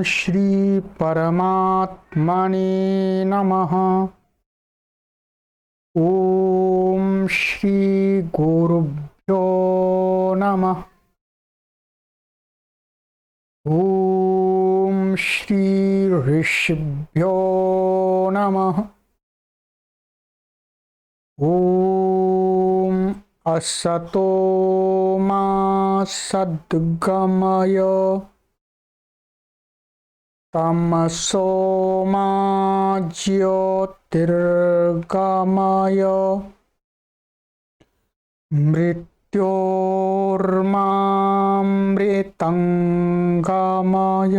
श्री परमात्मने नमः। ओम श्री गुरुभ्यो नमः। ओम श्री ऋषिभ्यो नमः। ओम असतो मा सद्गमय तमसो मा ज्योतिर्गमय मृत्योर्मामृतंगमय।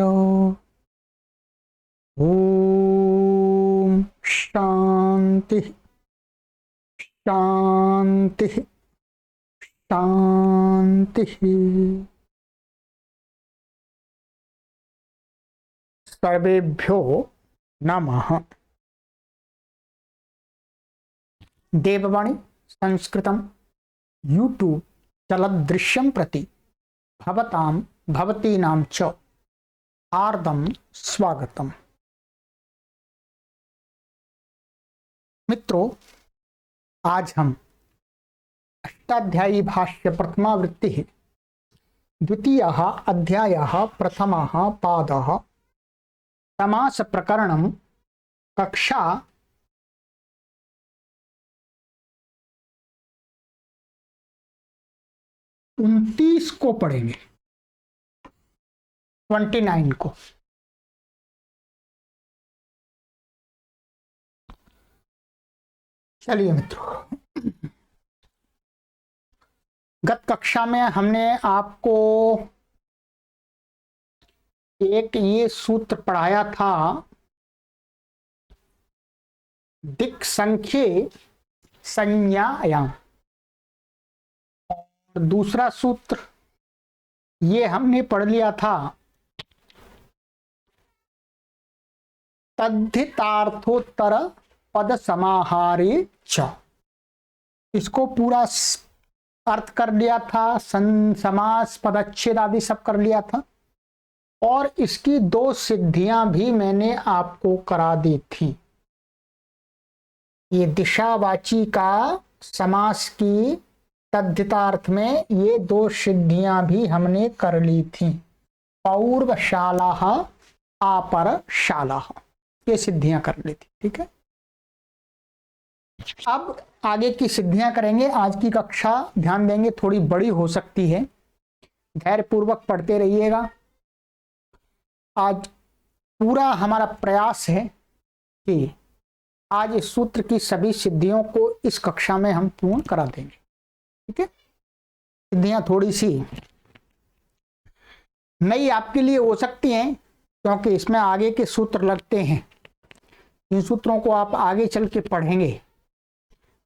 ओम शांति शांति शांति। सर्वेभ्यो नमः। देववाणी संस्कृतं यूट्यूब चलदृश्यं प्रति भवतां भवतीनां च हार्दं स्वागतम्। मित्रों, आज हम अष्टाध्यायी भाष्य प्रथमावृत्ति द्वितीयः अध्यायः प्रथमः पादः समास प्रकरणम कक्षा 29 को पढ़ेंगे, 29 को। चलिए मित्रों, गत कक्षा में हमने आपको एक ये सूत्र पढ़ाया था, दिक् संख्ये संज्ञायाम। और दूसरा सूत्र ये हमने पढ़ लिया था, तद्धितार्थोत्तर पद समाहारे च। इसको पूरा अर्थ कर लिया था, समास पदच्छेद आदि सब कर लिया था। और इसकी दो सिद्धियां भी मैंने आपको करा दी थी। ये दिशावाची का समास की तद्धितार्थ में ये दो सिद्धियां भी हमने कर ली थी, पौर्वशाला अपरशाला, ये सिद्धियां कर ली थी। ठीक है, अब आगे की सिद्धियां करेंगे। आज की कक्षा ध्यान देंगे थोड़ी बड़ी हो सकती है, धैर्यपूर्वक पढ़ते रहिएगा। आज पूरा हमारा प्रयास है कि आज इस सूत्र की सभी सिद्धियों को इस कक्षा में हम पूर्ण करा देंगे। ठीक है, सिद्धियां थोड़ी सी नई आपके लिए हो सकती हैं, क्योंकि इसमें आगे के सूत्र लगते हैं। इन सूत्रों को आप आगे चल के पढ़ेंगे।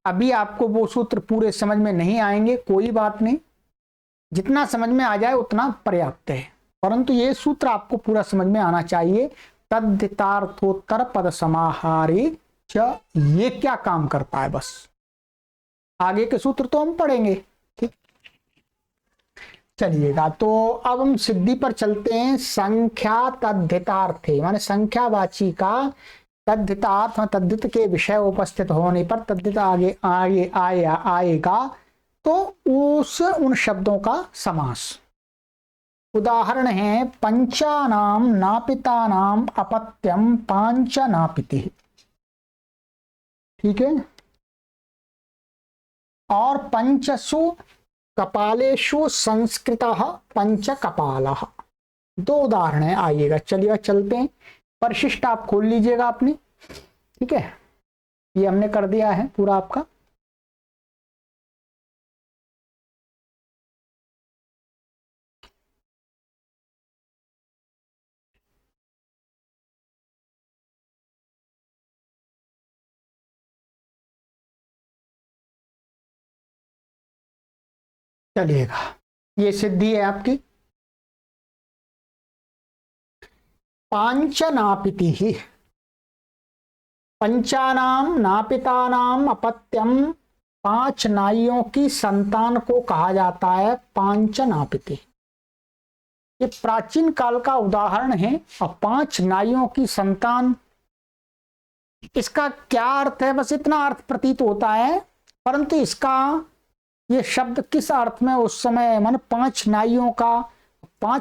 अभी आपको वो सूत्र पूरे समझ में नहीं आएंगे, कोई बात नहीं, जितना समझ में आ जाए उतना पर्याप्त है। परंतु ये सूत्र आपको पूरा समझ में आना चाहिए। तद्धितार्थोत्तर पद समाहारे च, ये क्या काम करता है, बस आगे के सूत्र तो हम पढ़ेंगे। ठीक, चलिएगा। तो अब हम सिद्धि पर चलते हैं। संख्या तद्धितार्थे माने संख्यावाची का तद्धितार्थ, तद्धित के विषय उपस्थित होने पर तद्धित आगे आगे आएगा तो उन शब्दों का समास। उदाहरण है, पंचानाम नापितानाम अपत्यम पांच नापिति। ठीक है, और पंचसु कपालेषु संस्कृतः पंच कपालः। दो उदाहरण है, आइएगा। चलिए चलते हैं। परिशिष्ट आप खोल लीजिएगा अपनी। ठीक है, ये हमने कर दिया है पूरा आपका। चलिएगा, ये सिद्धि है आपकी। पांच नापिति ही, पंचानाम नापितानाम अपत्यम, पांच नाइयों की संतान को कहा जाता है पांच नापिति। ये प्राचीन काल का उदाहरण है। और 5 नाइयों की संतान, इसका क्या अर्थ है, बस इतना अर्थ प्रतीत होता है, परंतु इसका ये शब्द किस अर्थ में उस समय, माने 5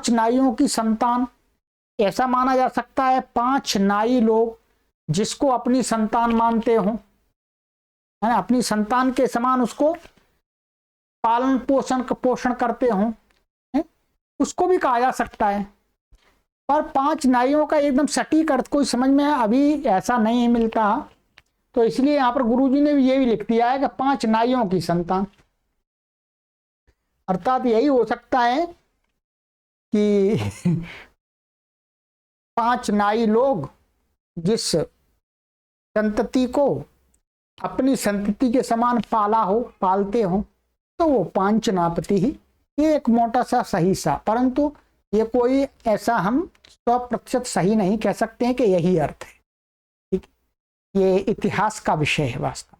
नाइयों की संतान, ऐसा माना जा सकता है 5 नाई लोग जिसको अपनी संतान मानते हो, है ना, अपनी संतान के समान उसको पालन पोषण करते हो, उसको भी कहा जा सकता है। पर 5 नाइयों का एकदम सटीक अर्थ कोई समझ में अभी ऐसा नहीं मिलता, तो इसलिए यहां पर गुरुजी ने भी ये भी लिख दिया है कि 5 नाइयों की संतान। अर्थात यही हो सकता है कि 5 नाई लोग जिस संतति को अपनी संतति के समान पालते हो, तो वो 5 नापति ही। ये एक मोटा सा सही सा, परंतु ये कोई ऐसा हम 100% सही नहीं कह सकते हैं कि यही अर्थ है। ठीक, ये इतिहास का विषय है वास्तव।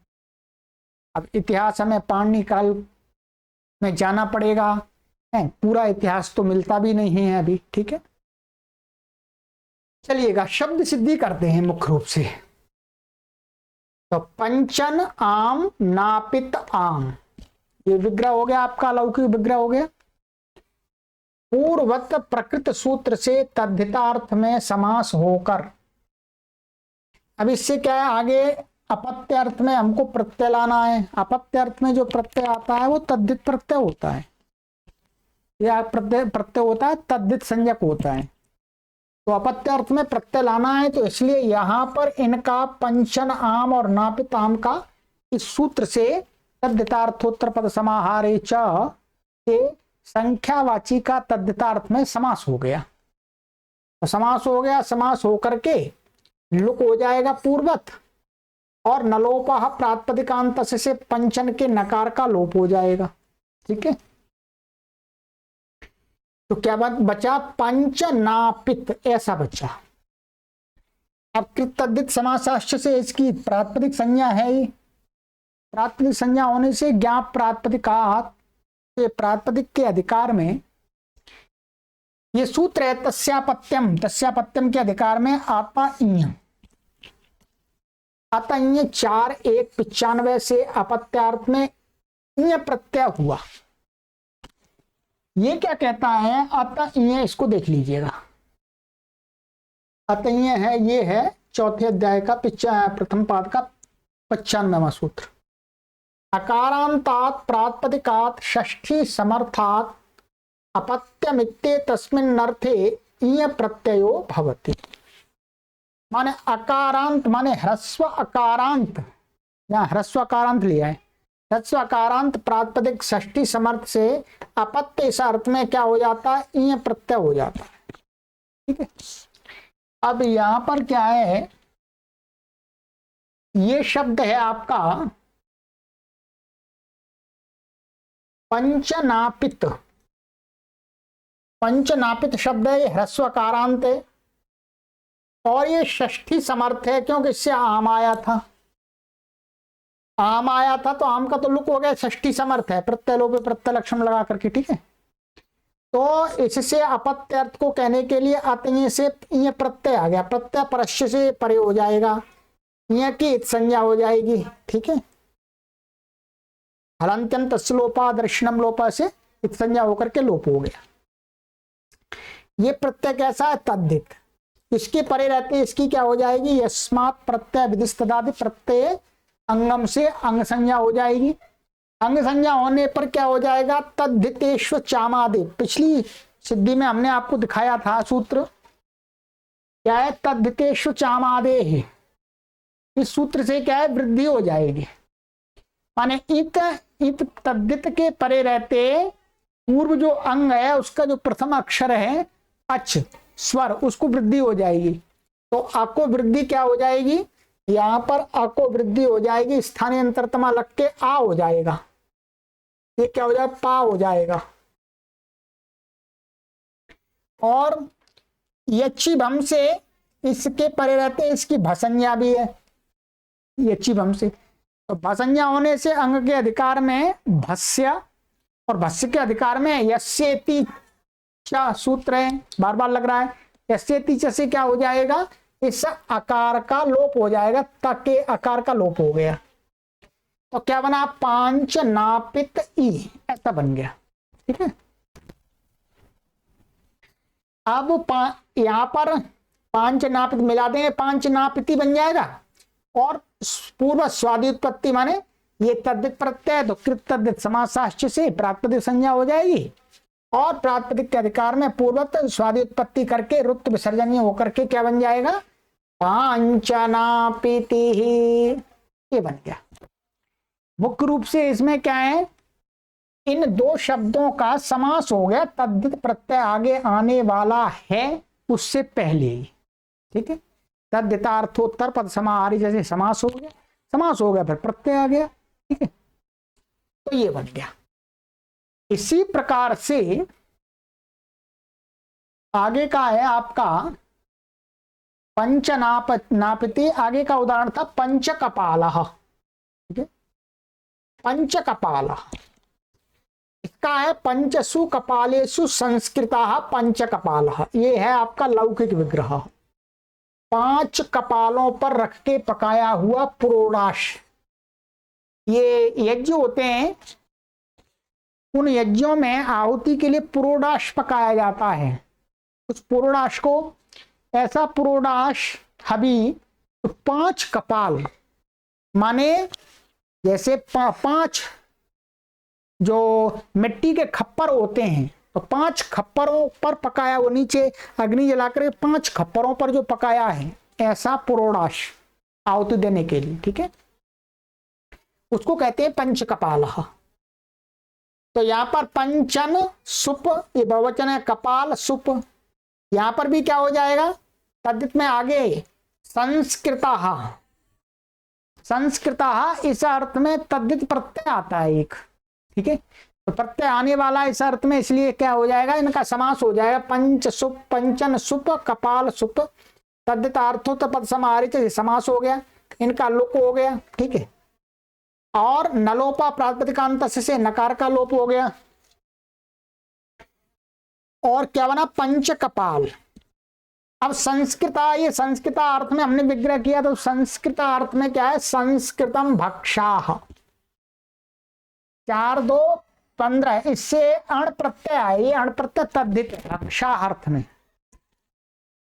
अब इतिहास हमें पाणिनि काल में जाना पड़ेगा, है, पूरा इतिहास तो मिलता भी नहीं है अभी। ठीक है, चलिएगा शब्द सिद्धि करते हैं मुख्य रूप से। तो पंचन आम नापित आम, ये विग्रह हो गया आपका, अलौकिक विग्रह हो गया। पूर्वत प्रकृत सूत्र से तद्धितार्थ में समास होकर, अब इससे क्या है, आगे अपत्य अर्थ में हमको प्रत्यय लाना है। अपत्य अर्थ में जो प्रत्यय आता है वो तद्धित प्रत्यय होता है, या प्रत्यय होता है तद्धित संज्ञक होता है। तो अपत्य अर्थ में प्रत्यय लाना है, तो इसलिए यहां पर इनका पंचन आम और नापित आम का इस सूत्र से तद्धितार्थोत्तर पद समाहारे च के संख्यावाची का तद्धितार्थ में समास हो गया। तो समास हो गया, समास होकर के लुक हो जाएगा पूर्वत, और नलोपः प्रातिपदिकांत से पंचन के नकार का लोप हो जाएगा। ठीक है, तो क्या बात बचा, पंच नापित ऐसा बचा। अब तद्धित समासाश्च से इसकी प्रातिपदिक संज्ञा है ही, प्रातिपदिक संज्ञा होने से ज्ञाप प्रातिपदिकात्, प्रातिपदिक के अधिकार में ये सूत्र है। तस्यापत्यम, तस्यापत्यम के अधिकार में आता इञ, अतः 4:1:95 से अपत्यार्थ में इञ प्रत्यय हुआ। ये क्या कहता है, अतः इञ, इसको देख लीजिएगा। अतः इञ है, ये है चौथे अध्याय का प्रथम पाद का 95वां सूत्र। अकारांतात् प्रातिपदिकात् षष्ठी समर्थात् अपत्यमित्ते तस्मिन्नर्थे इञ प्रत्ययो भवति। माने अकारांत माने ह्रस्व अकारांत, यहाँ ह्रस्व अकारांत लिया है, ह्रस्व अकारांत प्रातिपदिक षष्ठी समर्थ से अपत्य इस अर्थ में क्या हो जाता है, इञ प्रत्यय हो जाता है। ठीक है, अब यहां पर क्या है, ये शब्द है आपका पंचनापित। पंचनापित शब्द है, ये ह्रस्व अकारांत है और ये षष्ठी समर्थ है, क्योंकि इससे आम आया था। आम आया था तो आम का तो लुक हो गया, षष्ठी समर्थ है, प्रत्यय लोप प्रत्यय लक्षण लगा करके। ठीक है, तो इससे अपत्य अर्थ को कहने के लिए अतः से ये प्रत्यय आ गया, प्रत्यय परस्य से परे हो जाएगा, ये की संज्ञा हो जाएगी। ठीक है, हलंत्यंत लोपा दर्शनम लोपा से संज्ञा होकर के लोप हो गया। ये प्रत्यय कैसा है, तद्धित, इसके परे रहते इसकी क्या हो जाएगी, यस्मात् प्रत्यय विधिस्तदादि प्रत्यय अंगम से अंग संज्ञा हो जाएगी। अंग संज्ञा होने पर क्या हो जाएगा, तद्धितेश्व चामादे। पिछली सिद्धि में हमने आपको दिखाया था सूत्र, क्या है, तद्धितेश्व चामादे है। इस सूत्र से क्या है, वृद्धि हो जाएगी। माने इत तद्धित के परे रहते पूर्व जो अंग है उसका जो प्रथम अक्षर है अच स्वर, उसको वृद्धि हो जाएगी। तो आपको वृद्धि क्या हो जाएगी, यहां पर अ को वृद्धि हो जाएगी, स्थानीय अंतरतमा लग के आ हो जाएगा, ये क्या हो जाएगा, पा हो जाएगा। और यच्ची भम से इसके परे रहते इसकी भसंज्ञा भी है, यच्ची भम से। तो भसंज्ञा होने से अंग के अधिकार में भस्य और भस्य के अधिकार में यस्येति सूत्र है, बार बार लग रहा है। यस्येति च से क्या हो जाएगा, इस आकार का लोप हो जाएगा, ताकि आकार का लोप हो गया तो क्या बना, पांच नापित ई, ऐसा बन गया। ठीक है, अब यहां पर पांच नापित मिला देंगे, पांच नापिती बन जाएगा। और पूर्व स्वादि उत्पत्ति माने ये तद्धित प्रत्यय, तो कृत तद्धित समासाश्च से प्रातिपदिक संज्ञा हो जाएगी। और प्रातिपदिक के अधिकार में पूर्वत स्वादि उत्पत्ति करके रुत विसर्जनीय होकर के क्या बन जाएगा, पांचनापिति, ये बन गया। मुख्य रूप से इसमें क्या है, इन दो शब्दों का समास हो गया, तद्धित प्रत्यय आगे आने वाला है उससे पहले ही। ठीक है, तद्धितार्थोत्तर पद समाहारी जैसे समास हो गया, समास हो गया फिर प्रत्यय आ गया। ठीक है, तो ये बन गया। इसी प्रकार से आगे का है आपका पंच नापिति, आगे का उदाहरण था पंच कपाल। ठीक है, पंच कपाल, इसका है पंचसु कपालेषु संस्कृता पंच कपाल, ये है आपका लौकिक विग्रह। पांच कपालों पर रख के पकाया हुआ पुरोडाश। ये यज्ञ होते हैं, उन यज्ञों में आहुति के लिए पुरोडाश पकाया जाता है। उस पुरोडाश को, ऐसा पुरोडाश हबी, तो पांच कपाल माने जैसे पांच जो मिट्टी के खप्पर होते हैं, तो पांच खप्परों पर पकाया, वो नीचे अग्नि जलाकर पांच खप्परों पर जो पकाया है, ऐसा पुरोडाश आहुति देने के लिए। ठीक है, उसको कहते हैं पंच कपाल। तो यहां पर पंचन सुप, ये बहुवचन है, कपाल सुप, यहां पर भी क्या हो जाएगा, तद्धित में आगे संस्कृता, संस्कृता इस अर्थ में तद्धित प्रत्यय आता है एक। ठीक है, तो प्रत्यय आने वाला इस अर्थ में, इसलिए क्या हो जाएगा, इनका समास हो जाएगा, पंच सुप, पंचन सुप, कपाल सुप, तद्धितार्थोत पद समाहारी समास हो गया, इनका लोप हो गया। ठीक है, और नलोपा प्रातिपदिकांत से नकार का लोप हो गया, और क्या बना, पंच कपाल। अब संस्कृता, ये संस्कृता अर्थ में हमने विग्रह किया, तो संस्कृता अर्थ में क्या है, संस्कृतम भक्षाः, 4 2 15, इससे अण प्रत्यय है, ये अण प्रत्यय तद्धित है भक्षा अर्थ में।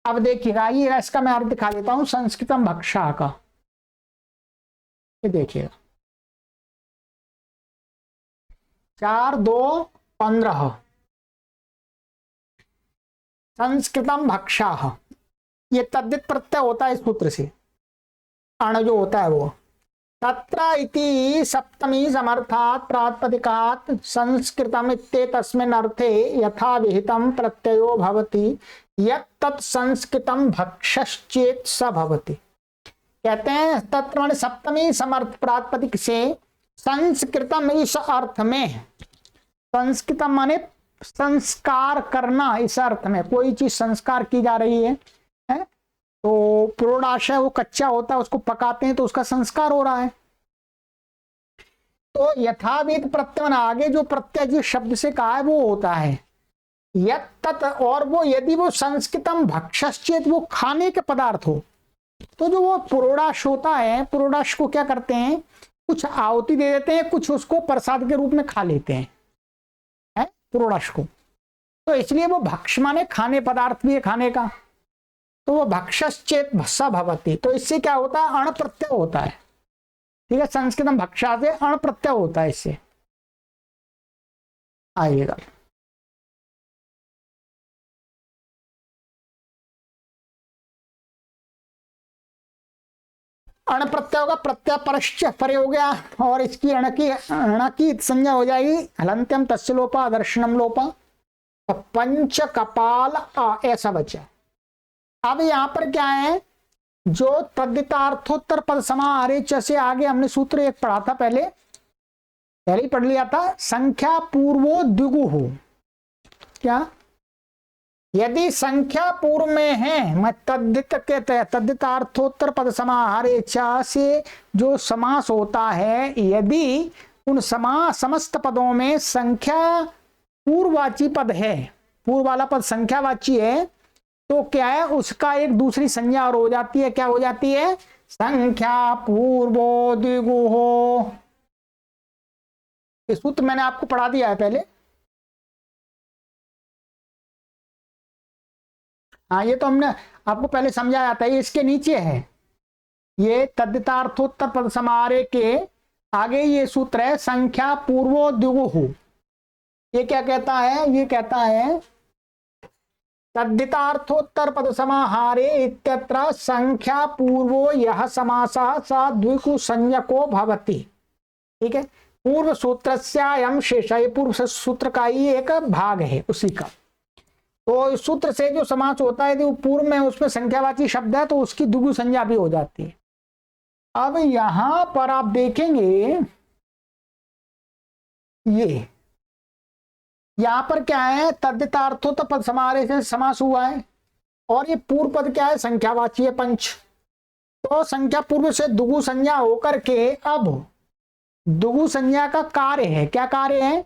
अब देखिएगा, ये इसका मैं अर्थ दिखा देता हूं, संस्कृतम भक्षा का, ये देखिएगा 4 2 15, संस्कृतम भक्षाः, ये तद्धित प्रत्यय होता है इस सूत्र से, अण जो होता है वो। तत्र इति सप्तमी समर्थात् प्रातिपदिकात् संस्कृतम् इत्येतस्मिन् अर्थे यथा विहितं प्रत्ययो भवति यत् तत् संस्कृतं भक्षश्चेत् स भवति। कहते हैं तत्र सप्तमी समर्थ प्रातिपदिक से संस्कृतम इस अर्थ में, संस्कृतम माने संस्कार करना, इस अर्थ में कोई चीज संस्कार की जा रही है, तो पुरोडाश है वो कच्चा होता है, उसको पकाते हैं तो उसका संस्कार हो रहा है। तो यथाविध प्रत्यय, आगे जो प्रत्यय जिस शब्द से कहा है वो होता है यत् तत्, और वो यदि वो संस्कृतम भक्षश्चेत, वो खाने के पदार्थ हो, तो जो वो पुरोडाश होता है, पुरोडाश को क्या करते हैं, कुछ आहुति दे देते हैं, कुछ उसको प्रसाद के रूप में खा लेते हैं, पुरोडाश को। तो इसलिए वो भक्ष माने खाने पदार्थ भी है, खाने का, तो वो भक्षश्चेत स भवति, तो इससे क्या होता है, अण प्रत्यय होता है। ठीक है, संस्कृतम भक्षा से अण प्रत्यय होता है, इससे आइएगा। अण प्रत्यय होगा, प्रत्यय परश्च परे हो गया, और इसकी अण की संज्ञा हो जाएगी हलंत्यम तस्य लोपा दर्शनम लोपा, पंच कपाल ऐसा बचा। अब यहां पर क्या है, जो तद्धितार्थोत्तर पद समाहारे च से आगे हमने सूत्र एक पढ़ा था, पहले ही पढ़ लिया था, संख्या पूर्वो द्विगुः। क्या, यदि संख्या पूर्व में है, मैं तद्धित कहते हैं, तद्धितार्थोत्तर पद समाहारे च से जो समास होता है, यदि उन समस्त पदों में संख्या पूर्ववाची पद है, पूर्व वाला पद संख्यावाची है तो क्या है, उसका एक दूसरी संज्ञा और हो जाती है, क्या हो जाती है, संख्या पूर्वो द्विगुहो। ये सूत्र मैंने आपको पढ़ा दिया है पहले। हाँ, ये तो हमने आपको पहले समझाया था, ये इसके नीचे है, ये तद्धितार्थोत्तर पद समाहारे के आगे ये सूत्र है, संख्या पूर्वो द्विगुहु। ये क्या कहता है, ये कहता है तद्धितार्थोत्तर पद समाहारे इत्यत्र संख्या पूर्वो यह समासः स द्विगु संज्ञको भवति। ठीक है, पूर्व सूत्रस्यायं शेष, ये पूर्व सूत्र का ही एक भाग है उसी का। तो इस सूत्र से जो समास होता है, यदि पूर्व में उसमें संख्यावाची शब्द है तो उसकी द्विगु संज्ञा भी हो जाती है। अब यहां पर आप देखेंगे ये यहां पर क्या है, तद्धितार्थोत्तर पद समाहारे से समास हुआ है और ये पूर्व पद क्या है, संख्यावाची है पंच। तो संख्या पूर्व से द्विगु संज्ञा होकर के अब द्विगु संज्ञा का कार्य है, क्या कार्य है,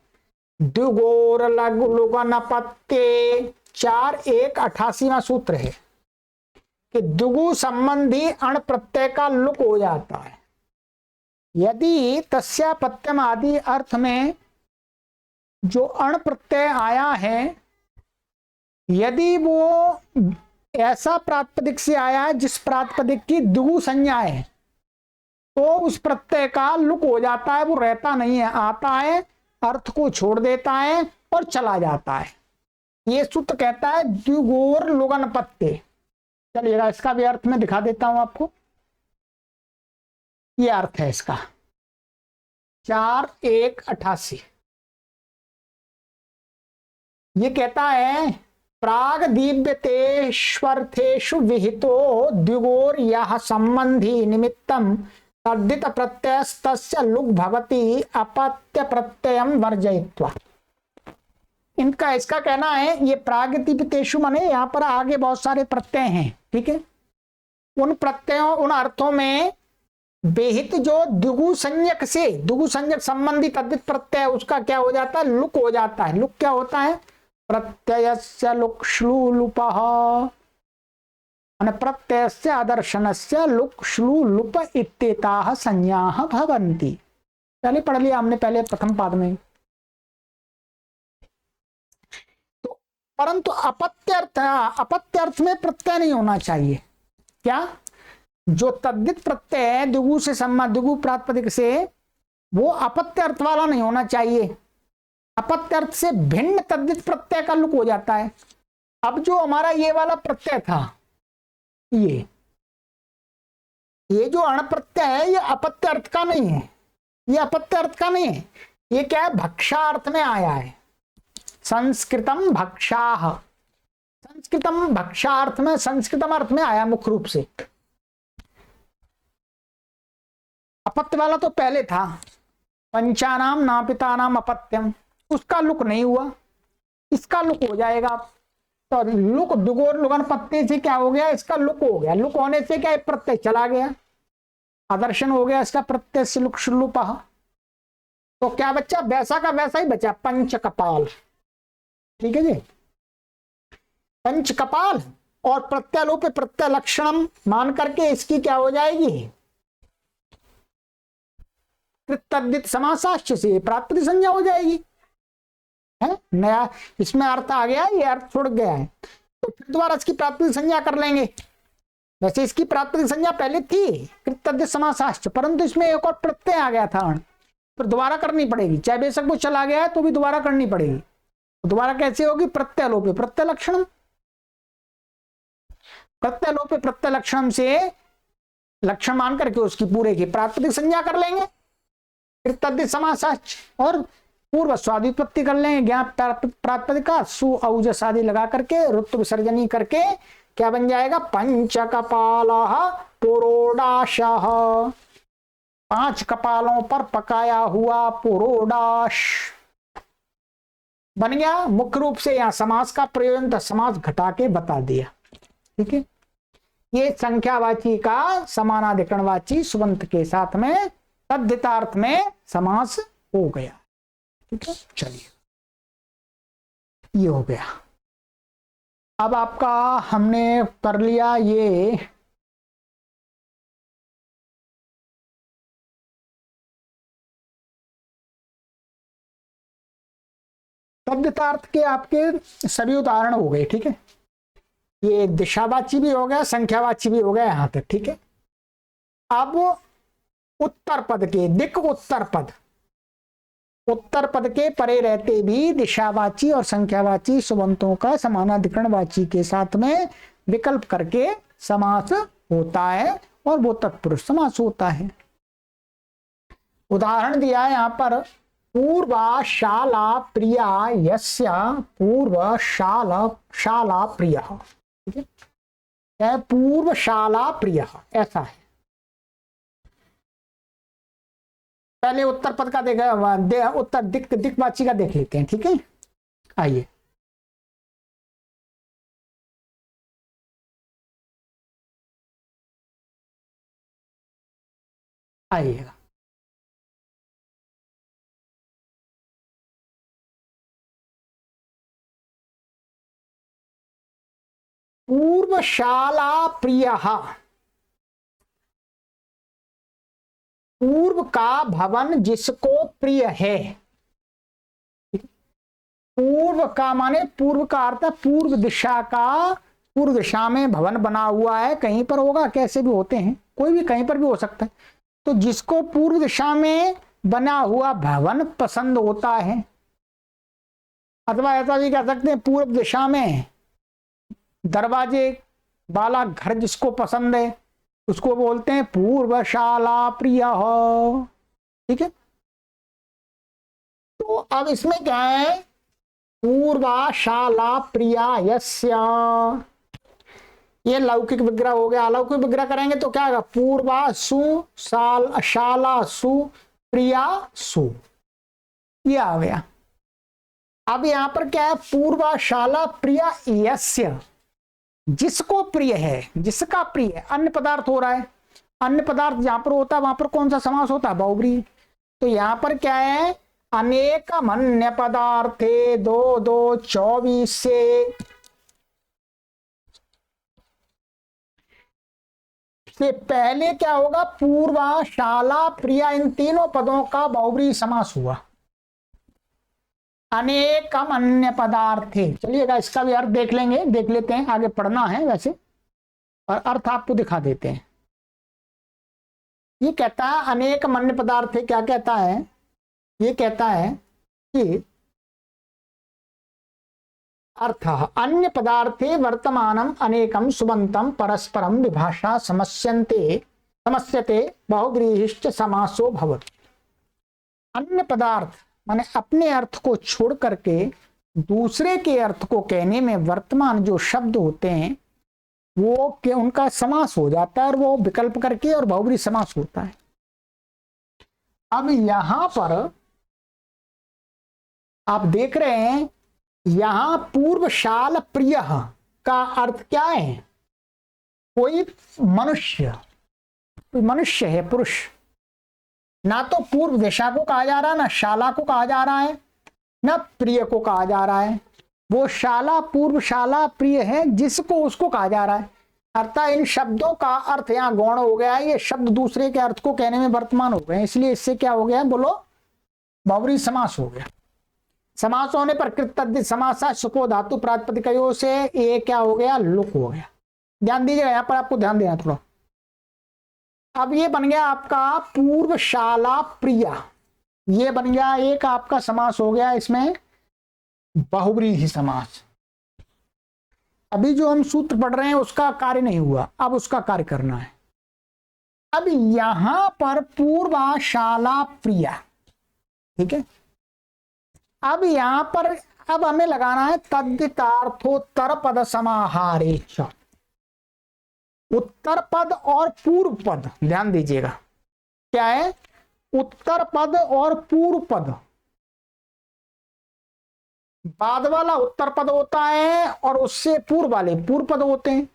द्विगोर लघु लुगनपत्ते 4:1 सूत्र है कि द्विगु संबंधी अण प्रत्यय का लुक हो जाता है यदि तस्यापत्यम आदि अर्थ में जो अण प्रत्यय आया है, यदि वो ऐसा प्रातिपदिक से आया है जिस प्रातिपदिक की द्विगु संज्ञा है, तो उस प्रत्यय का लुक हो जाता है, वो रहता नहीं है, आता है, अर्थ को छोड़ देता है और चला जाता है। ये सूत्र कहता है द्विगोर लुगनपत्ते। चलिएगा, इसका भी अर्थ मैं दिखा देता हूं आपको। ये अर्थ है इसका 4:1 ये कहता है प्राग दिव्यतेष्वर्थेषु विहितो द्विगोर यह संबंधी निमित्तम तद्धित प्रत्ययस्तस्य लुक भवति अपत्य प्रत्ययम वर्जयित्वा। इनका इसका कहना है ये प्रागतिपतेषु माने यहाँ पर आगे बहुत सारे प्रत्यय हैं, ठीक है, उन प्रत्ययों उन अर्थों में विहित जो द्विगु संज्ञक से द्विगु संज्ञक संबंधी तद्धित प्रत्यय उसका क्या हो जाता है, लुक हो जाता है। लुक क्या होता है, प्रत्ययस्य लुक श्लू लुपः, प्रत्ययस्य आदर्शनस्य लुक श्लू लुप इत्येताः संज्ञाः भवन्ति। पहले पढ़ लिया हमने पहले प्रथम पाद में। तो परंतु अपत्यर्थ में प्रत्यय नहीं होना चाहिए। क्या, जो तद्धित प्रत्यय है द्विगु से संबंध द्विगु प्रातिपदिक से, वो अपत्य अर्थ वाला नहीं होना चाहिए। अपत्य अर्थ से भिन्न तद्धित प्रत्यय का लुक हो जाता है। अब जो हमारा ये वाला प्रत्यय था, ये जो अण प्रत्यय है, ये अपत्य अर्थ का नहीं है, ये अपत्य अर्थ का नहीं है। ये क्या है, भक्षा अर्थ में आया है। संस्कृतम भक्षाः, संस्कृतम भक्षा अर्थ में, संस्कृतम अर्थ में आया मुख्य रूप से। अपत्य वाला तो पहले था, पंचानाम नापितानाम अपत्यम, उसका लुक नहीं हुआ, इसका लुक हो जाएगा। तो लुक द्विगोर लुगनपत्ते से क्या हो गया, इसका लुक हो गया। लुक होने से क्या, प्रत्यय चला गया, आदर्शन हो गया इसका, प्रत्यय से लुक श्लुपः। तो क्या बच्चा, वैसा का वैसा ही बचा, पंच कपाल। ठीक है जी, पंच कपाल और प्रत्यय लोप प्रत्यय लक्षणम मान करके इसकी क्या हो जाएगी, तद्धित समासाश्च से प्रातिपदिक संज्ञा हो जाएगी। है नया इसमें अर्थ आ गया, ये अर्थ छुड़ गया है, तो फिर दोबारा इसकी प्रातिपदिक संज्ञा कर लेंगे। वैसे इसकी प्रातिपदिक संज्ञा पहले थी तद्धित समासाश्च, परंतु इसमें एक और प्रत्यय आ गया था, फिर दोबारा करनी पड़ेगी, चाहे बेशक वो चला गया है तो भी दोबारा करनी पड़ेगी। तो दोबारा कैसे होगी, प्रत्यय लोपे प्रत्यय लक्षणम, प्रत्यय लोपे प्रत्यय लक्षणम से लक्षण मान करके उसकी पूरे की प्रातिपदिक संज्ञा कर लेंगे, फिर तद्धित समासाश्च और पूर्व स्वादित्पत्ति कर लेंगे, ज्ञान प्रातिपदिक का सु औजस आदि लगा करके ऋतु विसर्जनी करके क्या बन जाएगा, पंच कपालः पुरोडाशः, 5 कपालों पर पकाया हुआ पुरोडाश बन गया। मुख्य रूप से यहां समास का प्रयोजन था, समास घटा के बता दिया। ठीक है, ये संख्यावाची का समानाधिकरणवाची सुबंत के साथ में तद्धितार्थ में समास हो गया। ठीक है, चलिए ये हो गया। अब आपका हमने कर लिया ये तद्धितार्थ के आपके सभी उदाहरण हो गए। ठीक है, ये दिशावाची भी हो गया, संख्यावाची भी हो गया यहां तक। ठीक है, अब उत्तर पद के दिक उत्तर पद, उत्तर पद के परे रहते भी दिशावाची और संख्यावाची सुबंतों का समानाधिकरणवाची के साथ में विकल्प करके समास होता है और वो तत्पुरुष समास होता है। उदाहरण दिया है यहां पर, पूर्वाशाला प्रिया यस्या पूर्वशाला प्रिया। ठीक है, पूर्वशाला प्रिया ऐसा है। पहले उत्तर पद का देखा, उत्तर दिक्वाची का देख लेते हैं। ठीक है, आइए आइएगा। पूर्वशाला प्रिय, पूर्व का भवन जिसको प्रिय है। पूर्व का माने पूर्व का अर्थ है पूर्व दिशा का, पूर्व दिशा में भवन बना हुआ है, कहीं पर होगा, कैसे भी होते हैं, कोई भी कहीं पर भी हो सकता है। तो जिसको पूर्व दिशा में बना हुआ भवन पसंद होता है, अथवा ऐसा भी कह सकते हैं पूर्व दिशा में दरवाजे वाला घर जिसको पसंद है उसको बोलते हैं पूर्वशाला प्रिय हो। ठीक है, तो अब इसमें क्या है, पूर्वाशाला प्रिया यस्या, ये लौकिक विग्रह हो गया। अलौकिक विग्रह करेंगे तो क्या होगा, पूर्वासु शाला सु प्रिया सु, ये आ गया। अब यहां पर क्या है, पूर्वाशाला प्रिया यस्य, जिसको प्रिय है, जिसका प्रिय है, अन्य पदार्थ हो रहा है। अन्य पदार्थ जहां पर होता है वहां पर कौन सा समास होता है, बहुब्रीहि। तो यहां पर क्या है, अनेक अन्य पदार्थे 2 2 24 से पहले क्या होगा, पूर्वाशाला प्रिया, इन तीनों पदों का बहुब्रीहि समास हुआ। अनेकम अन्य पदार्थे, चलिएगा इसका भी अर्थ देख लेंगे, देख लेते हैं, आगे पढ़ना है वैसे, और अर्थ आपको दिखा देते हैं। ये कहता है अनेक अन्य पदार्थे, क्या कहता है, ये कहता है कि अर्थ अन्य पदार्थे वर्तमानम अनेकम सुबंतम परस्परम विभाषा समस्यते बहुव्रीहिश्च समासो भवति। अन्य पदार्थ माने अपने अर्थ को छोड़ करके दूसरे के अर्थ को कहने में वर्तमान जो शब्द होते हैं वो के उनका समास हो जाता है, और वो विकल्प करके और बहुब्रीहि समास होता है। अब यहां पर आप देख रहे हैं, यहां पूर्वशाल प्रिय का अर्थ क्या है, कोई मनुष्य, कोई मनुष्य है, पुरुष। ना तो पूर्व दिशा को कहा जा रहा है, ना शाला को कहा जा रहा है, ना प्रिय को कहा जा रहा है। वो शाला, पूर्वशाला प्रिय है, जिसको उसको कहा जा रहा है। अर्थात इन शब्दों का अर्थ यहाँ गौण हो गया है, ये शब्द दूसरे के अर्थ को कहने में वर्तमान हो गए, इसलिए इससे क्या हो गया, बोलो, बहुब्रीहि समास हो गया। समास होने पर कृत समासा सुपो धातु प्रातिपदिकयों से ये क्या हो गया, लुक हो गया। ध्यान दीजिएगा, यहाँ पर आपको ध्यान देना थोड़ा। अब ये बन गया आपका पूर्वशाला प्रिया, ये बन गया एक आपका समास हो गया, इसमें बहुब्रीहि समास। अभी जो हम सूत्र पढ़ रहे हैं उसका कार्य नहीं हुआ, अब उसका कार्य करना है। अब यहां पर पूर्वाशाला प्रिया, ठीक है, अब यहां पर अब हमें लगाना है तद्धितार्थोत्तर पद समाहारे च, उत्तर पद और पूर्व पद, ध्यान दीजिएगा क्या है, उत्तर पद और पूर्व पद, बाद वाला उत्तर पद होता है और उससे पूर्व वाले पूर्व पद होते हैं,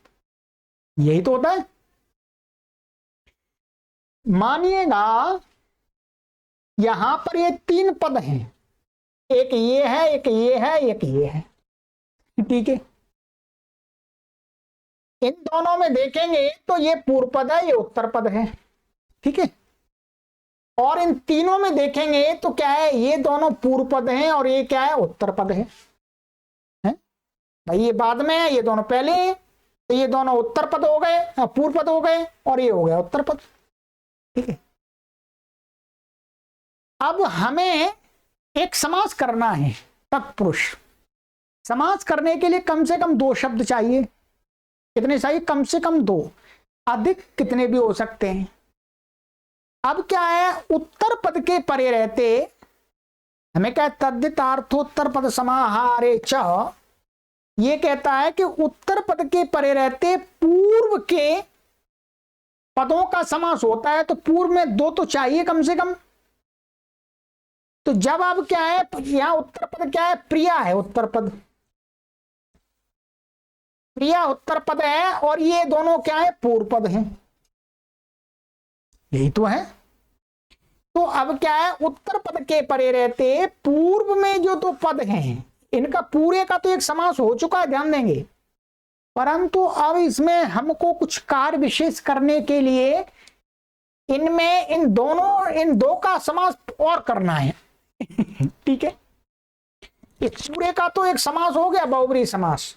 यही तो होता है। मानिएगा यहां पर ये 3 पद हैं, एक ये है, एक ये है, एक ये है, ठीक है। इन दोनों में देखेंगे तो ये पूर्व पद है, ये उत्तर पद है, ठीक है। और इन तीनों में देखेंगे तो क्या है, ये दोनों पूर्व पद हैं और ये क्या है, उत्तर पद है। भाई ये बाद में है, ये दोनों पहले हैं, तो ये दोनों उत्तर पद हो गए, पूर्व पद हो गए, और ये हो गया उत्तर पद, ठीक है। अब हमें एक समास करना है, तत्पुरुष। समास करने के लिए कम से कम दो शब्द चाहिए। कितने चाहिए? कम से कम दो, अधिक कितने भी हो सकते हैं। अब क्या है, उत्तर पद के परे रहते हमें क्या, तद्धितार्थोत्तर पद समाहारे च, ये कहता है कि उत्तर पद के परे रहते पूर्व के पदों का समास होता है, तो पूर्व में दो तो चाहिए कम से कम। तो जब अब क्या है, यहां उत्तर पद क्या है, प्रिया है, उत्तर पद प्रिया उत्तर पद है, और ये दोनों क्या है, पूर्व पद हैं, यही तो है। तो अब क्या है, उत्तर पद के परे रहते पूर्व में जो दो पद हैं, इनका पूरे का तो एक समास हो चुका है, ध्यान देंगे। परंतु अब इसमें हमको कुछ कार्य विशेष करने के लिए इनमें इन दो का समास और करना है ठीक है। इस पूरे का तो एक समास हो गया, बहुब्री समास,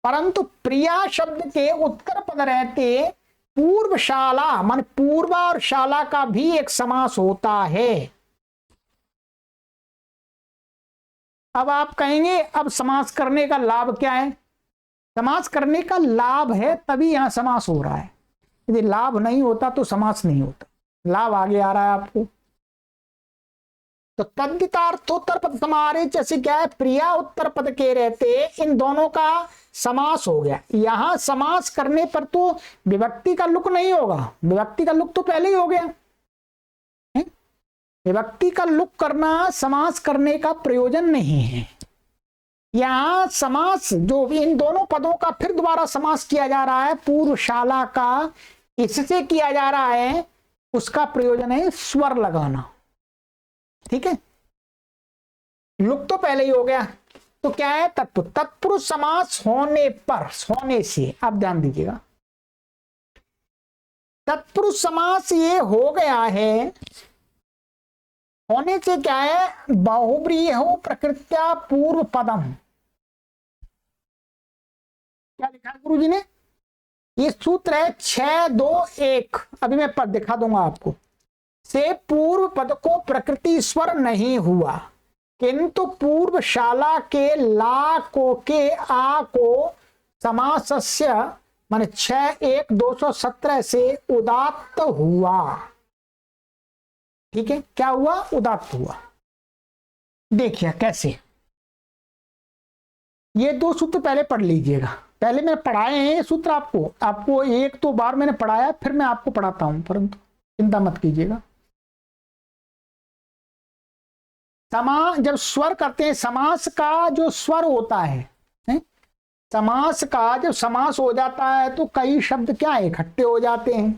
परंतु प्रिया शब्द के उत्तर पद रहते पूर्व शाला, मान पूर्वा और शाला का भी एक समास होता है। अब आप कहेंगे अब समास करने का लाभ क्या है? समास करने का लाभ है तभी यहां समास हो रहा है, यदि लाभ नहीं होता तो समास नहीं होता। लाभ आगे आ रहा है आपको। तो तद्धितार्थोत्तर पद समाहारे जैसे क्या है, प्रिया उत्तर पद के रहते इन दोनों का समास हो गया। यहां समास करने पर तो विभक्ति का लुक नहीं होगा, विभक्ति का लुक तो पहले ही हो गया। विभक्ति का लुक करना समास करने का प्रयोजन नहीं है। यहां समास जो इन दोनों पदों का फिर दोबारा समास किया जा रहा है, पूर्व शाला का इससे किया जा रहा है, उसका प्रयोजन है स्वर लगाना, ठीक है। लुक तो पहले ही हो गया। तो क्या है, तत्पुरुष समास होने पर, होने से, आप ध्यान दीजिएगा, तत्पुरुष समास ये हो गया है, होने से क्या है, बाहुब्रीयः प्रकृत्या पूर्व पदम। क्या लिखा है गुरु जी ने? ये सूत्र है 621, अभी मैं पद दिखा दूंगा आपको। से पूर्व पद को प्रकृति स्वर नहीं हुआ, किंतु पूर्व शाला के ला को के आ को समासस्य माने 6:1-217 से उदात्त हुआ, ठीक है। क्या हुआ? उदात्त हुआ। देखिए कैसे, ये दो सूत्र पहले पढ़ लीजिएगा, पहले मैंने पढ़ाए हैं ये सूत्र आपको एक दो बार मैंने पढ़ाया, फिर मैं आपको पढ़ाता हूं, परंतु चिंता मत कीजिएगा। जब स्वर करते हैं, समास का जो स्वर होता है, समास का जब समास हो जाता है तो कई शब्द क्या है, इकट्ठे हो जाते हैं।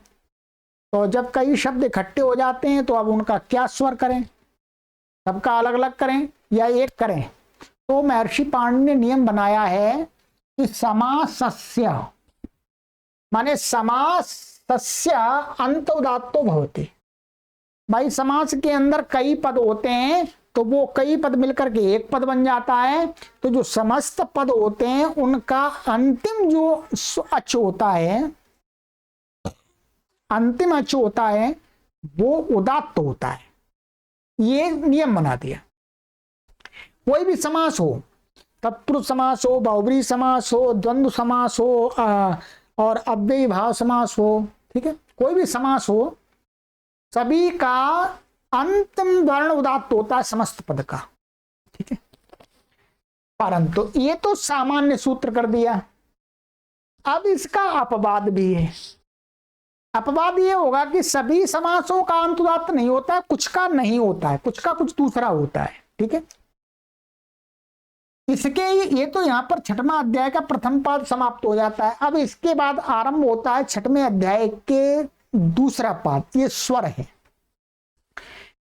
तो जब कई शब्द इकट्ठे हो जाते हैं तो अब उनका क्या स्वर करें, सबका अलग अलग करें या एक करें? तो महर्षि पाणिनि ने नियम बनाया है कि समासस्य माने समासस्य अंत उदात्तो भवति। भाई समास के अंदर कई पद होते हैं तो वो कई पद मिलकर के एक पद बन जाता है। तो जो समस्त पद होते हैं उनका अंतिम जो अच होता है, अंतिम अच होता है वो उदात्त होता है। ये नियम बना दिया। कोई भी समास हो, तत्पुरुष समास हो, बहुब्री समास हो, द्वंद्व समास हो और अव्ययी भाव समास हो, ठीक है, कोई भी समास हो, सभी का अंतिम वर्ण उदात्त होता है समस्त पद का, ठीक है। परंतु ये तो सामान्य सूत्र कर दिया। अब इसका अपवाद भी है। अपवाद ये होगा कि सभी समासों का अंत उदात्त नहीं होता है, कुछ का नहीं होता है, कुछ का कुछ दूसरा होता है, ठीक है। इसके ये तो यहां पर छठवां अध्याय का प्रथम पाद समाप्त हो जाता है। अब इसके बाद आरंभ होता है छठवें अध्याय के दूसरा पाद, ये स्वर है।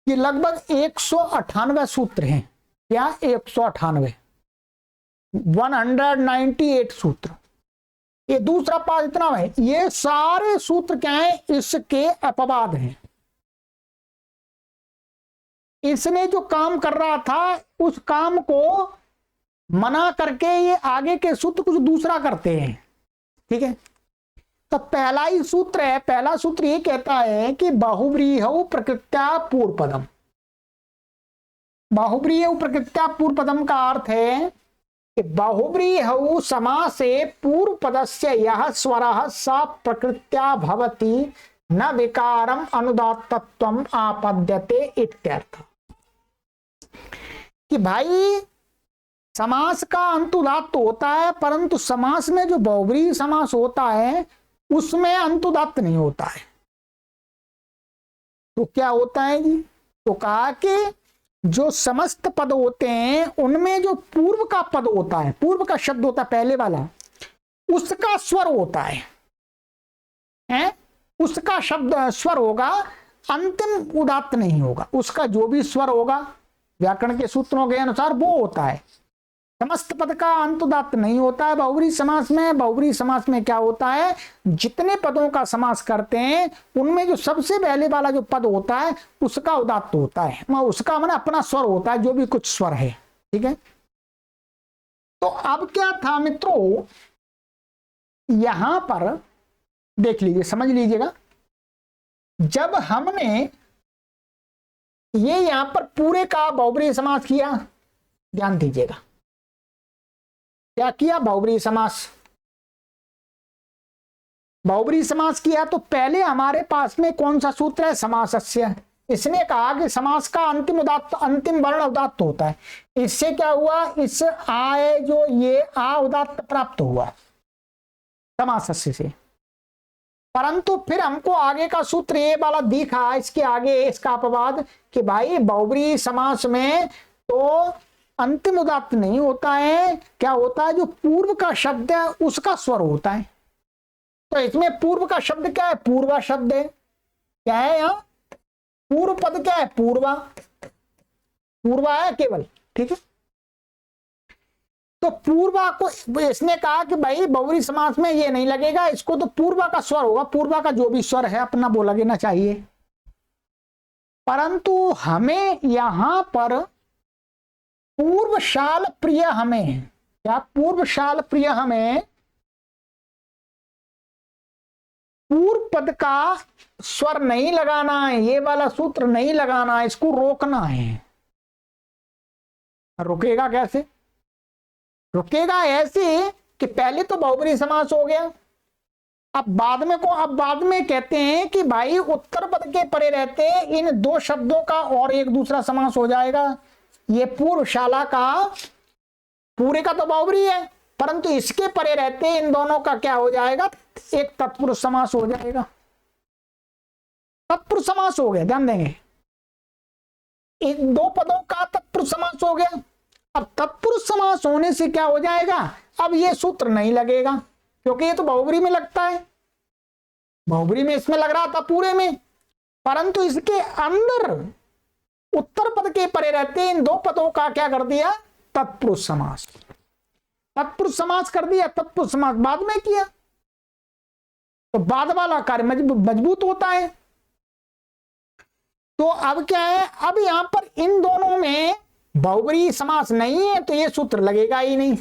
ये लगभग 198 सूत्र हैं, क्या 198, 198 सूत्र। ये दूसरा पाद इतना है। ये सारे सूत्र क्या है, इसके अपवाद हैं। इसने जो काम कर रहा था उस काम को मना करके ये आगे के सूत्र कुछ दूसरा करते हैं। ठीक है, तो पहला ही सूत्र है, पहला सूत्र ये कहता है कि बाहुव्रीहौ प्रकृत्या पूर्व पदम। बाहुव्रीहौ प्रकृत्या पूर्व पदम का अर्थ है कि बाहुव्रीहौ समासे पूर्व पदस्य यह स्वरः स प्रकृत्या भवति न विकारम अनुदात्तत्वम आपद्यते इत्यर्थ। कि भाई समास का अंत उदात्त होता है, परंतु समास में जो बहुव्रीहि समास होता है उसमें अंत उदात्त नहीं होता है। तो क्या होता है जी, तो कहा कि जो समस्त पद होते हैं उनमें जो पूर्व का पद होता है, पूर्व का शब्द होता है पहले वाला, उसका स्वर होता है? उसका शब्द स्वर होगा, अंतिम उदात्त नहीं होगा। उसका जो भी स्वर होगा व्याकरण के सूत्रों के अनुसार वो होता है। समस्त पद का अंत उदात्त नहीं होता है बहुव्रीहि समास में। बहुव्रीहि समास में क्या होता है, जितने पदों का समास करते हैं उनमें जो सबसे पहले वाला जो पद होता है उसका उदात्त होता है, उसका माने अपना स्वर होता है, जो भी कुछ स्वर है। ठीक है, तो अब क्या था मित्रों, यहां पर देख लीजिए, समझ लीजिएगा। जब हमने ये यहां पर पूरे का बहुव्रीहि समास किया, ध्यान दीजिएगा क्या किया, बहुव्रीहि समास, बहुव्रीहि समास किया तो पहले हमारे पास में कौन सा सूत्र है, समासस्य। इसने कहा कि समास का अंतिम उदात्त, अंतिम वर्ण उदात्त होता है। इससे क्या हुआ, इस आए जो ये आ उदात्त प्राप्त हुआ समासस्य से। परंतु फिर हमको आगे का सूत्र ये वाला दिखा, इसके आगे इसका अपवाद कि भाई बहुव्रीहि समास में तो अंतिम उदात्त नहीं होता है, क्या होता है, जो पूर्व का शब्द है उसका स्वर होता है। तो इसमें पूर्व का शब्द क्या है, पूर्वा शब्द है। क्या है यहाँ, पूर्व पद क्या है, पूर्वा, पूर्वा है केवल। ठीक है, तो पूर्वा को इसने कहा कि भाई बहुव्रीहि समास में ये नहीं लगेगा, इसको तो पूर्वा का स्वर होगा, पूर्वा का जो भी स्वर है अपना वो लगना चाहिए। परंतु हमें यहां पर पूर्वशाल प्रिय हमें, क्या पूर्वशाल प्रिय हमें पूर्व पद का स्वर नहीं लगाना है, ये वाला सूत्र नहीं लगाना है, इसको रोकना है। रुकेगा कैसे, रुकेगा ऐसे कि पहले तो बहुव्रीहि समास हो गया, अब बाद में कहते हैं कि भाई उत्तर पद के परे रहते इन दो शब्दों का और एक दूसरा समास हो जाएगा। ये पूर्वशाला का पूरे का तो बहुव्रीहि है, परंतु इसके परे रहते इन दोनों का क्या हो जाएगा, एक तत्पुरुष समास हो जाएगा। तत्पुरुष समास हो गया, ध्यान देंगे, इन दो पदों का तत्पुरुष समास हो गया। अब तत्पुरुष समास होने से क्या हो जाएगा, अब ये सूत्र नहीं लगेगा, क्योंकि ये तो बहुव्रीहि में लगता है, बहुव्रीहि में इसमें लग रहा था पूरे में, परंतु इसके अंदर उत्तर पद के परे रहते इन दो पदों का क्या कर दिया, तत्पुरुष समास। तत्पुरुष समास कर दिया, तत्पुरुष समास बाद में किया तो बाद वाला कार्य मजबूत होता है। तो अब क्या है, अब यहां पर इन दोनों में बहुव्रीहि समास नहीं है तो ये सूत्र लगेगा ही नहीं।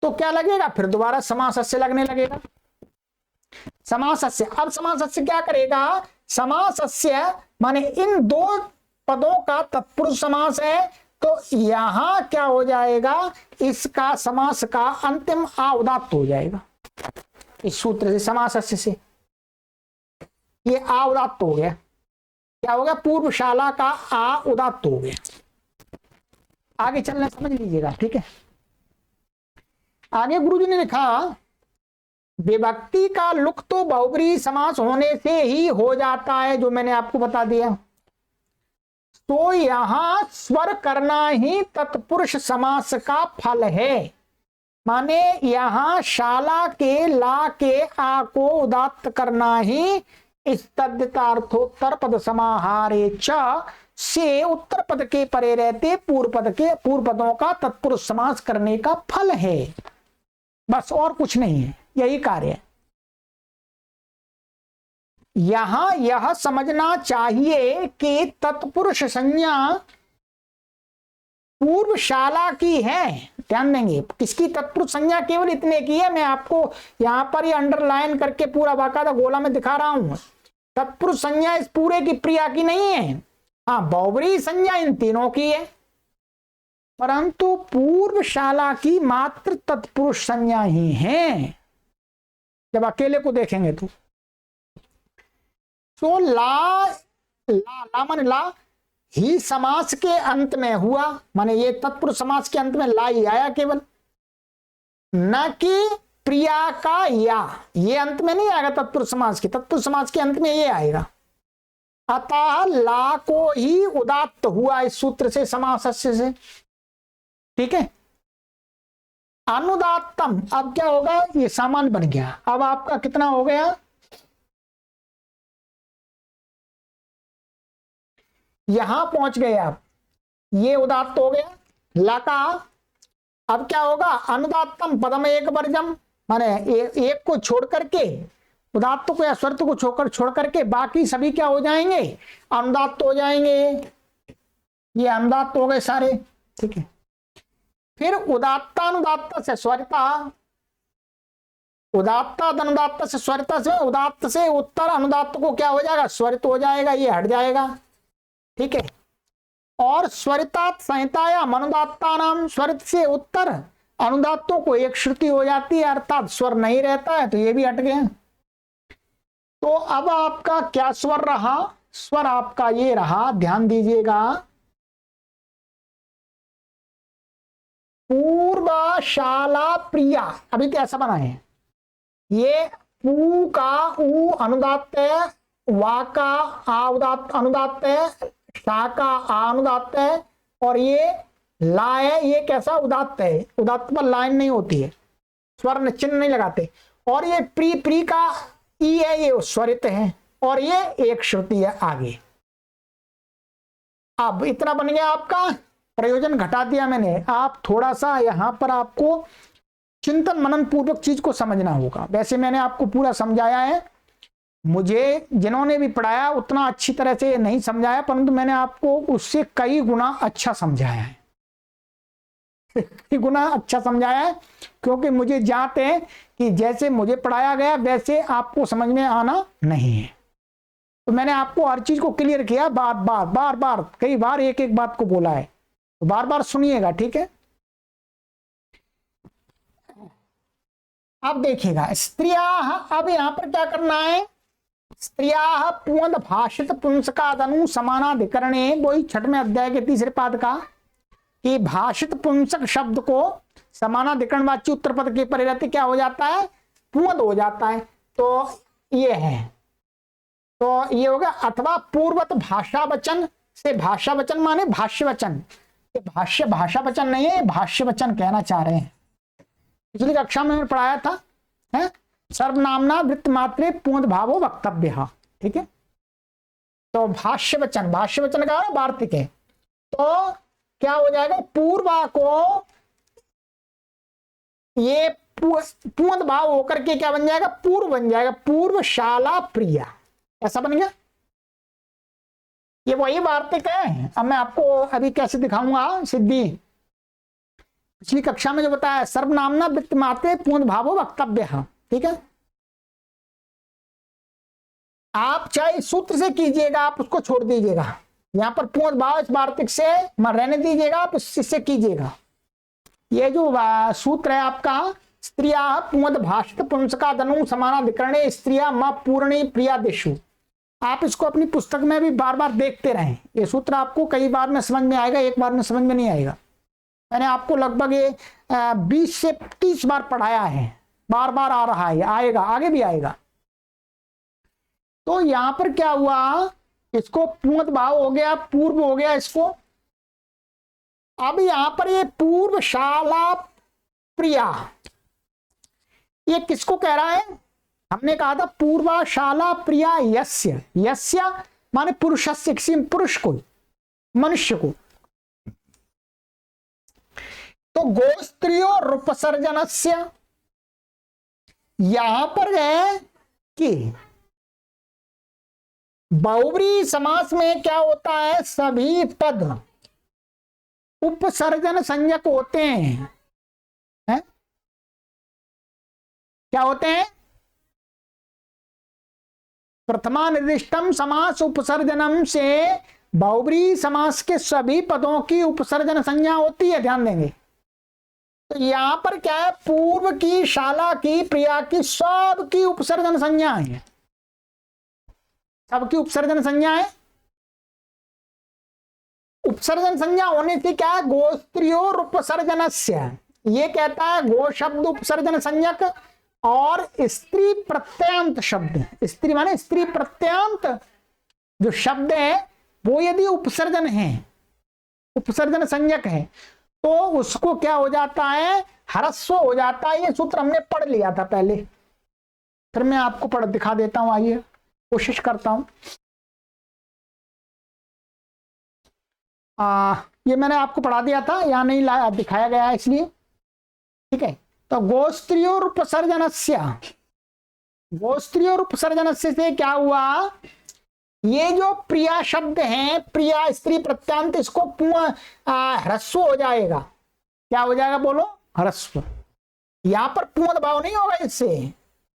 तो क्या लगेगा, फिर दोबारा समासस्य लगने लगेगा। समासस्य, अब समासस्य क्या करेगा, समासस्य माने इन दो पदों का तत्पुरुष समास है, तो यहां क्या हो जाएगा, इसका समास का अंतिम आ उदात्त हो जाएगा। इस सूत्र से समासस्य से ये आ उदात्त हो गया, क्या हो गया, पूर्वशाला का आ उदात्त हो गया। आगे चलना समझ लीजिएगा। ठीक है, आगे गुरुजी ने लिखा, विभक्ति का लुक तो बहुव्रीहि समास होने से ही हो जाता है, जो मैंने आपको बता दिया। तो यहां स्वर करना ही तत्पुरुष समास का फल है, माने यहां शाला के ला के आ को उदात्त करना ही इस तद्धितार्थोत्तर पद समाहारे च से उत्तर पद के परे रहते पूर्व पदों का तत्पुरुष समास करने का फल है। बस, और कुछ नहीं है, यही कार्य है। यहां यह समझना चाहिए कि तत्पुरुष संज्ञा पूर्वशाला की है। ध्यान देंगे, किसकी तत्पुरुष संज्ञा? केवल इतने की है। मैं आपको यहां पर ये अंडरलाइन करके पूरा बाकायदा गोला में दिखा रहा हूं। तत्पुरुष संज्ञा इस पूरे की प्रिया की नहीं है। हाँ, बहुब्रीहि संज्ञा इन तीनों की है, परंतु पूर्वशाला की मात्र तत्पुरुष संज्ञा ही है, जब अकेले को देखेंगे तो। तो ला ला ला माने ला ही समास के अंत में हुआ, माने ये तत्पुरुष समास के अंत में ला ही आया केवल, न कि प्रिया का या। ये अंत में नहीं आएगा तत्पुरुष समास के, तत्पुरुष समास के अंत में ये आएगा। अतः ला को ही उदात्त हुआ इस सूत्र से, समासस्य से। ठीक है, अनुदात्तम। अब क्या होगा, ये सामान्य बन गया। अब आपका कितना हो गया, यहां पहुंच गए आप, ये उदात्त हो गया लका। अब क्या होगा, अनुदात्तम पदम एक वर्जम, माने एक को छोड़ करके, उदात्त को या स्वरित को छोड़ करके बाकी सभी क्या हो जाएंगे, अनुदात्त हो जाएंगे। ये अनुदात्त हो गए सारे। ठीक है, फिर उदात्ता अनुदात्त से स्वरिता, उदात्ता अनुदात्त से स्वरिता से, उदात्त से उत्तर अनुदात्त को क्या हो जाएगा, स्वरित हो जाएगा, ये हट जाएगा। ठीक है, और स्वरितात संहितायाम अनुदात्ता नाम, स्वरित से उत्तर अनुदात्तों को एक श्रुति हो जाती है, अर्थात स्वर नहीं रहता है, तो ये भी हट गया। तो अब आपका क्या स्वर रहा, स्वर आपका ये रहा, ध्यान दीजिएगा, पूर्वशाला प्रिया। अभी तो ऐसा बना है, ये पू का ऊ अनुदात्त है, वा का आ उदात्त अनुदात्त है, शा का आ अनुदात्त है, और ये ला है, ये कैसा उदात्त है, उदात्त पर लाइन नहीं होती है, स्वर चिन्ह नहीं लगाते। और ये प्री का ई है, ये स्वरित है, और ये एक श्रुति है आगे। अब इतना बन गया आपका, प्रयोजन घटा दिया मैंने। आप थोड़ा सा यहां पर आपको चिंतन मनन पूर्वक चीज को समझना होगा। वैसे मैंने आपको पूरा समझाया है, मुझे जिन्होंने भी पढ़ाया उतना अच्छी तरह से नहीं समझाया, परंतु मैंने आपको उससे कई गुना अच्छा समझाया है, कई गुना अच्छा समझाया है, क्योंकि मुझे जानते हैं कि जैसे मुझे पढ़ाया गया वैसे आपको समझ में आना नहीं है। तो मैंने आपको हर चीज को क्लियर किया, बार बार कई बार एक एक बात को बोला है, तो बार बार सुनिएगा। ठीक है, अब देखिएगा स्त्रिया। अब यहां पर क्या करना है, स्त्रिया पुंद भाषित पुंसकादनु समानाधिकरणे, वही 6वें अध्याय के 3रे पाद का, कि भाषित पुंसक शब्द को समानाधिकरण वाच्य उत्तर पद के परिवर्ते क्या हो जाता है, पुंद हो जाता है। तो ये है, तो ये हो गया। अथवा पूर्वत भाषा वचन से, भाषा वचन माने भाष्य वचन, भाष्य भाषा वचन नहीं है, भाष्य वचन कहना चाह रहे हैं। पिछली कक्षा में मैंने पढ़ाया था, है सर्वनामना वृत्त मात्रे पूर्ण भावो वक्तव्य। ठीक है, तो भाष्य वचन, भाष्य वचन का वार्तिक है, तो क्या हो जाएगा, पूर्वा को ये पूर्ण भाव होकर के क्या बन जाएगा, पूर्व बन जाएगा, पूर्वशाला प्रिया, ऐसा बन गया। ये वही वार्तिक है। अब मैं आपको अभी कैसे दिखाऊंगा सिद्धि, पिछली कक्षा में जो बताया, सर्वनामना वृत्त मात्रे पूर्ण भावो वक्तव्य। ठीक है, आप चाहे सूत्र से कीजिएगा, आप उसको छोड़ दीजिएगा, यहां पर पूर्ण भाव इस वार्तिक से रहने दीजिएगा, आप इससे कीजिएगा। ये जो सूत्र है आपका, स्त्रिया पूर्ण भाषित पुंसकादनु समानाधिकरणे स्त्रिया म पूर्णे प्रियादिषु, आप इसको अपनी पुस्तक में भी बार बार देखते रहें। ये सूत्र आपको कई बार में समझ में आएगा, एक बार में समझ में नहीं आएगा। मैंने आपको लगभग 20 से 30 बार पढ़ाया है, बार बार आ रहा है, आएगा, आगे भी आएगा। तो यहां पर क्या हुआ, इसको पूर्ण भाव हो गया, पूर्व हो गया इसको। अब यहां पर ये पूर्वशाला प्रिया, ये किसको कह रहा है, हमने कहा था पूर्वशाला प्रिया यस्य, यस्य माने पुरुषस्य, किसी पुरुष को, मनुष्य को। तो गोस्त्रियो रूपसर्जनस्य, यहां पर है कि बहुब्रीहि समास में क्या होता है, सभी पद उपसर्जन संज्ञक होते हैं, है? क्या होते हैं? प्रथमा निर्दिष्टम समास उपसर्जनम से बहुब्रीहि समास के सभी पदों की उपसर्जन संज्ञा होती है, ध्यान देंगे। तो यहां पर क्या है, पूर्व की, शाला की, प्रिया की, सब की उपसर्जन संज्ञा है, सबकी उपसर्जन संज्ञा है। उपसर्जन संज्ञा होने से क्या है, गोस्त्रियोर उपसर्जनस्य, ये कहता है गो शब्द उपसर्जन संज्ञक और स्त्री प्रत्यंत शब्द, स्त्री माने स्त्री प्रत्यंत जो शब्द है वो यदि उपसर्जन है, उपसर्जन संज्ञक है, तो उसको क्या हो जाता है, ह्रस्व हो जाता है। ये सूत्र हमने पढ़ लिया था पहले, फिर मैं आपको पढ़ दिखा देता हूं, आइए कोशिश करता हूं। ये मैंने आपको पढ़ा दिया था, यहाँ नहीं लाया, दिखाया गया है इसलिए, ठीक है। तो गोस्त्रियोर उपसर्जनस्य, गोस्त्रियोर उपसर्जनस्य से क्या हुआ, ये जो प्रिया शब्द है, प्रिया स्त्री प्रत्यांत, इसको ह्रस्व हो जाएगा। क्या हो जाएगा बोलो, ह्रस्व। यहां पर पूर्ण भाव नहीं होगा, इससे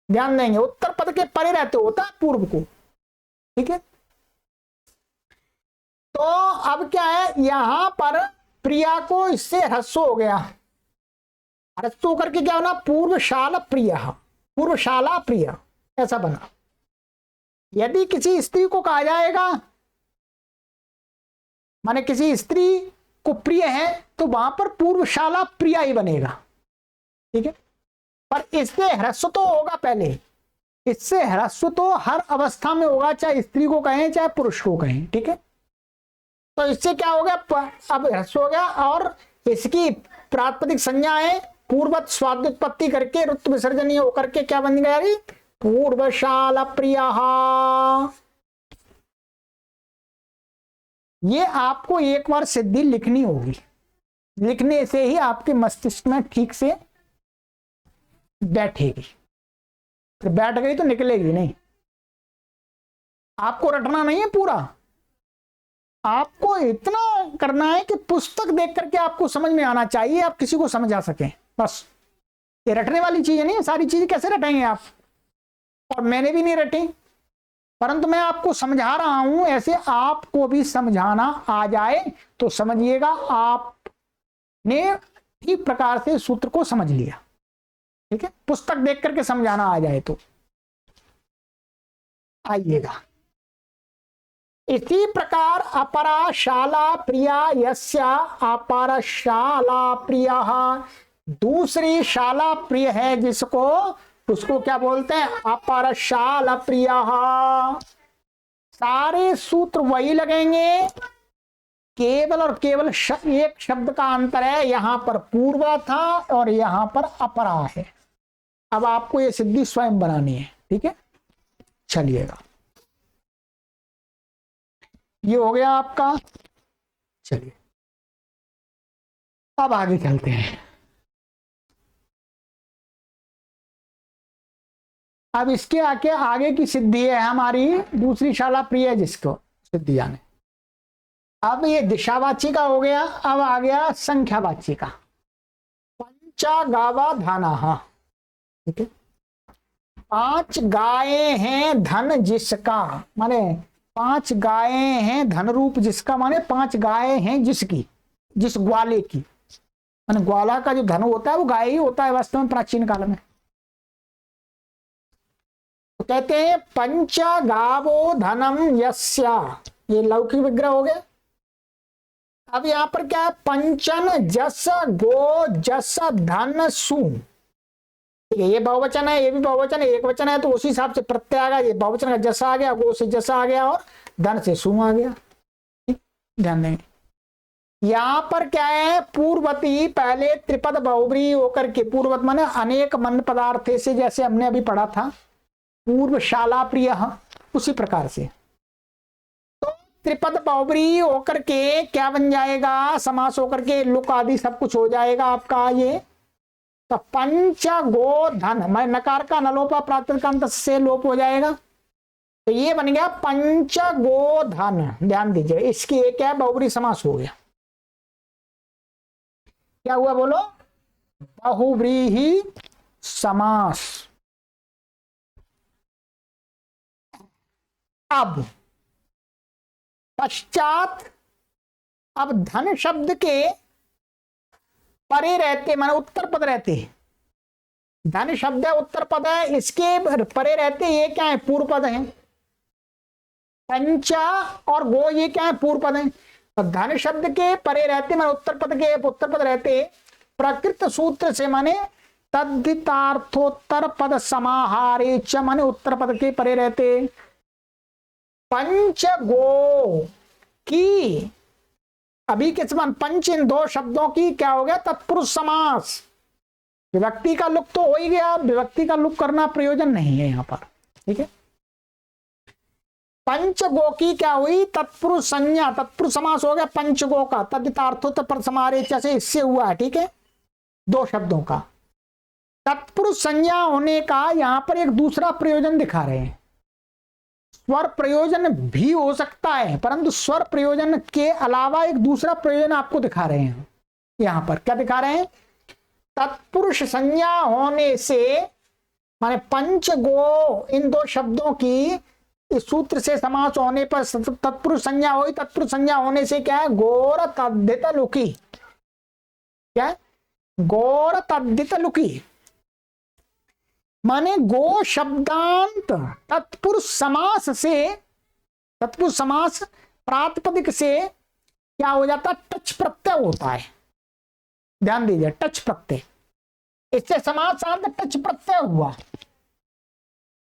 ध्यान देंगे, उत्तर पद के परे रहते होता है पूर्व को, ठीक है। तो अब क्या है, यहां पर प्रिया को इससे ह्रस्व हो गया, ह्रस्व होकर के क्या बना, पूर्वशाला प्रिया, पूर्वशाला प्रिया ऐसा बना। यदि किसी स्त्री को कहा जाएगा, माने किसी स्त्री को प्रिय है, तो वहां पर पूर्वशाला प्रिया ही बनेगा, ठीक है। पर इससे ह्रस्व तो होगा पहले, इससे ह्रस्व तो हर अवस्था में होगा, चाहे स्त्री को कहें चाहे पुरुष को कहें, ठीक है। तो इससे क्या हो गया, अब ह्रस्व हो गया, और इसकी प्रातिपदिक संज्ञा है पूर्वत स्वादुत्पत्ति करके रुत्व विसर्जनीय होकर के क्या बन गया, पूर्वशाला प्रिया। ये आपको एक बार सिद्धि लिखनी होगी, लिखने से ही आपके मस्तिष्क में ठीक से बैठेगी, फिर बैठ गई तो निकलेगी नहीं। आपको रटना नहीं है पूरा, आपको इतना करना है कि पुस्तक देख करके आपको समझ में आना चाहिए, आप किसी को समझा सकें, बस। ये रटने वाली चीज नहीं है, सारी चीजें कैसे रटेंगे आप, और मैंने भी नहीं रटी, परंतु मैं आपको समझा रहा हूं, ऐसे आपको भी समझाना आ जाए तो समझिएगा आपने ठीक प्रकार से सूत्र को समझ लिया, ठीक है। पुस्तक देख करके समझाना आ जाए तो आइएगा। इसी प्रकार अपरा शाला प्रिया यस्या अपर शाला प्रिया, दूसरी शाला प्रिय है जिसको, उसको क्या बोलते हैं, अपर शाला प्रिया। सारे सूत्र वही लगेंगे, केवल और केवल एक शब्द का अंतर है, यहां पर पूर्वा था और यहां पर अपरा है। अब आपको ये सिद्धि स्वयं बनानी है, ठीक है। चलिएगा, ये हो गया आपका। चलिए अब आगे चलते हैं। अब इसके आगे की सिद्धि है हमारी दूसरी शाला प्रिय, जिसको सिद्धि जाने। अब ये दिशावाची का हो गया, अब आ गया संख्यावाची का। पंचा गावा धाना, ठीक है। 5 गायें हैं धन जिसका, माने 5 गायें हैं धन रूप जिसका, माने 5 गायें हैं जिसकी, जिस ग्वाले की, माने ग्वाला का जो धन होता है वो गाय ही होता है वास्तव में प्राचीन काल में। तो कहते हैं पंच गावो धनम यस्या, ये लौकिक विग्रह हो गया। अब यहां पर क्या है, पंचन जस गो जस धन सु, ये बहुवचन है, ये भी बहुवचन है, एक वचन है तो उसी हिसाब से प्रत्यय आ गया, ये बहुवचन का जस आ गया, गो से जस आ गया और धन से सु आ गया, ध्यान देंगे। यहां पर क्या है, पूर्वती पहले त्रिपद बहुब्रीहि होकर के, पूर्वत माने अनेक मन पदार्थ से, जैसे हमने अभी पढ़ा था पूर्वशाला प्रिय, उसी प्रकार से। तो त्रिपद बहुब्रीहि होकर के क्या बन जाएगा, समास होकर के लुक आदि सब कुछ हो जाएगा आपका। ये तो पंच गो धन, मैं नकार का नलोपा प्रातिपदिकांत से लोप हो जाएगा, तो ये बन गया पंच गो धन। ध्यान दीजिए, इसकी एक है बहुब्रीहि समास हो गया। क्या हुआ बोलो? बहुब्रीहि समास। अब पश्चात, अब धन शब्द के परे रहते माने उत्तर पद रहते, धन शब्द है उत्तर पद है, इसके परे रहते ये क्या है? पूर्व पद है। पंचा और गो ये क्या है? पूर्व पद है। तो धन शब्द के परे रहते माने उत्तर पद के उत्तर पद रहते, प्रकृत सूत्र से माने तद्धितार्थोत्तर पद समाहारे च माने उत्तर पद के परे रहते। पंच गो की, अभी के समान पंच, इन दो शब्दों की क्या हो गया? तत्पुरुष समास। विभक्ति का लुक तो हो ही गया, विभक्ति का लुक करना प्रयोजन नहीं है यहां पर, ठीक है। पंचगो की क्या हुई? तत्पुरुष संज्ञा, तत्पुरुष समास हो गया पंचगो का, तद्धितार्थोत्तर पद समाहारे च से इससे हुआ है, ठीक है, दो शब्दों का। तत्पुरुष संज्ञा होने का यहां पर एक दूसरा प्रयोजन दिखा रहे हैं। स्वर प्रयोजन भी हो सकता है, परंतु स्वर प्रयोजन के अलावा एक दूसरा प्रयोजन आपको दिखा रहे हैं। यहां पर क्या दिखा रहे हैं? तत्पुरुष संज्ञा होने से माने पंचगो, इन दो शब्दों की इस सूत्र से समास होने पर तत्पुरुष संज्ञा हुई। तत्पुरुष संज्ञा होने से क्या है? गोर तद्धित लुकी। क्या है? गोर तद्धित लुकी माने गो शब्दांत तत्पुरुष समास से, तत्पुरुष समास प्रातिपदिक से क्या हो जाता? टच प्रत्यय होता है। ध्यान दीजिए, टच प्रत्यय, इससे समासांत टच प्रत्यय हुआ।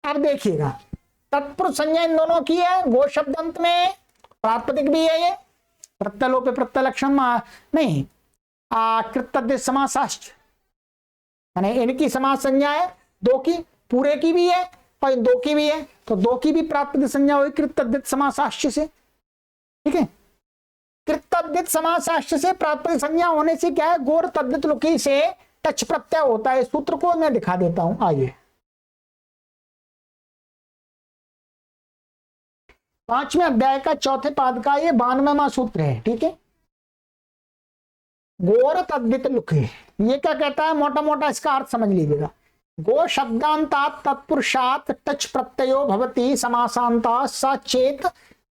अब देखिएगा, तत्पुरुष संज्ञा इन दोनों की है, गो शब्दांत में प्रातिपदिक भी है, ये प्रत्यय लोप प्रत्यय लक्षण नहीं, कृत समासाश्च माने इनकी समास संज्ञा है, दो की, पूरे की भी है और इन दो की भी है, तो दो की भी प्रातिपदिक संज्ञा हुई कृत समासाश्च से, ठीक है। कृत समासाश्च से प्रातिपदिक संज्ञा होने से क्या है? गोर तद्धित लुकी से टच प्रत्यय होता है। सूत्र को मैं दिखा देता हूं, आइए। पांचवें अध्याय का चौथे पाद का ये 92वां सूत्र है, ठीक है। गोर तद्धित लुकी, ये क्या कहता है? मोटा मोटा इसका अर्थ समझ लीजिएगा। गो शब्दांतात तत्पुरुषात टच प्रत्ययो भवति, समासांता सचेत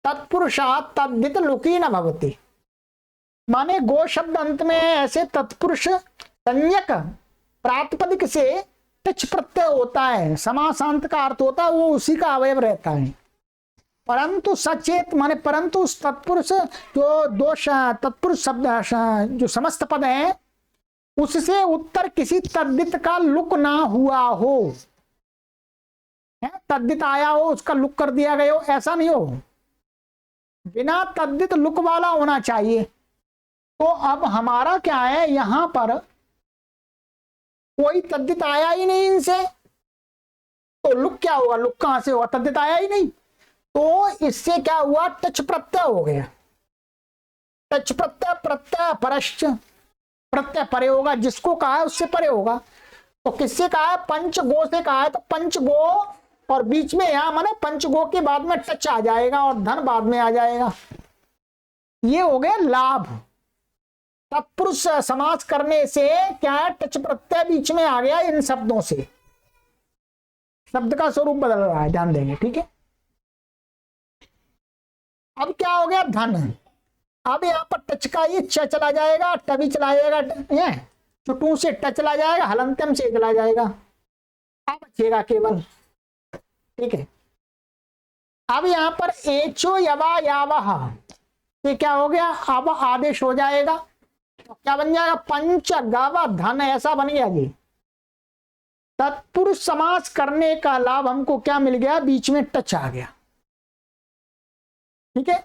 तत्पुरुषात तद्धित लुकी न भवति। माने गो शब्द अंत में ऐसे तत्पुरुष संज्ञक प्रातिपदिक से टच प्रत्यय होता है, समासांत का अर्थ होता है, वो उसी का अवयव रहता है। परंतु सचेत माने परंतु उस तत्पुरुष जो दोष तत्पुरुष शब्द जो समस्त पद है उससे उत्तर किसी तद्धित का लुक ना हुआ हो, तद्धित आया हो उसका लुक कर दिया गया हो, ऐसा नहीं हो, बिना तद्धित लुक वाला होना चाहिए। तो अब हमारा क्या है? यहां पर कोई तद्धित आया ही नहीं इनसे, तो लुक क्या होगा? लुक कहां से होगा? तद्धित आया ही नहीं, तो इससे क्या हुआ? टच प्रत्यय हो गया। टच प्रत्यय, प्रत्यय परश्च, प्रत्यय परे होगा, जिसको कहा है उससे परे होगा। तो किससे कहा है? पंचगो से कहा है, तो पंचगो और बीच में यहां माने पंचगो के बाद में टच आ जाएगा और धन बाद में आ जाएगा। ये हो गया लाभ। तत्पुरुष समास करने से क्या है? टच प्रत्यय बीच में आ गया इन शब्दों से, शब्द का स्वरूप बदल रहा है, ध्यान देंगे, ठीक है। अब क्या हो गया? धन। अब यहाँ पर टच का ये च चला जाएगा, टभी चला जाएगा, चुटू से टच चला जाएगा, हलंत्यम से चला जाएगा, अब बचेगा केवल, ठीक है। अब यहाँ पर एचो यवा यावह, ये क्या हो गया? अब आदेश हो जाएगा, तो क्या बन जाएगा? पंच गावा धन, ऐसा बन गया जी। तत्पुरुष समास करने का लाभ हमको क्या मिल गया? बीच में टच आ गया, ठीक है।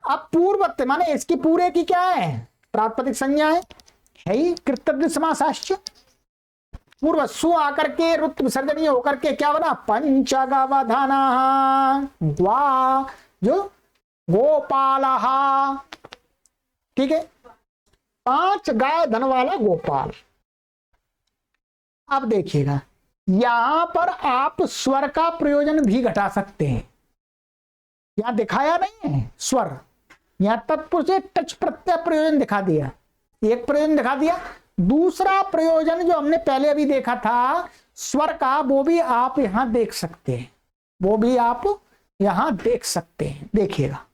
अब पूर्वत्व माने इसकी पूरे की क्या है? प्रातिपदिक संज्ञा है ही कृतज्ञ समासाश्च। पूर्व सु आकर के रुत विसर्जनीय होकर के क्या बना? पंचगवधाना ग्वा जो गोपालहा, ठीक है। 5 गाय धन वाला गोपाल। अब देखिएगा, यहां पर आप स्वर का प्रयोजन भी घटा सकते हैं। यहां दिखाया नहीं है स्वर, यहां तत्पुरुष से टच प्रत्यय प्रयोजन दिखा दिया, एक प्रयोजन दिखा दिया। दूसरा प्रयोजन जो हमने पहले अभी देखा था स्वर का, वो भी आप यहां देख सकते हैं, वो भी आप यहां देख सकते हैं। देखिएगा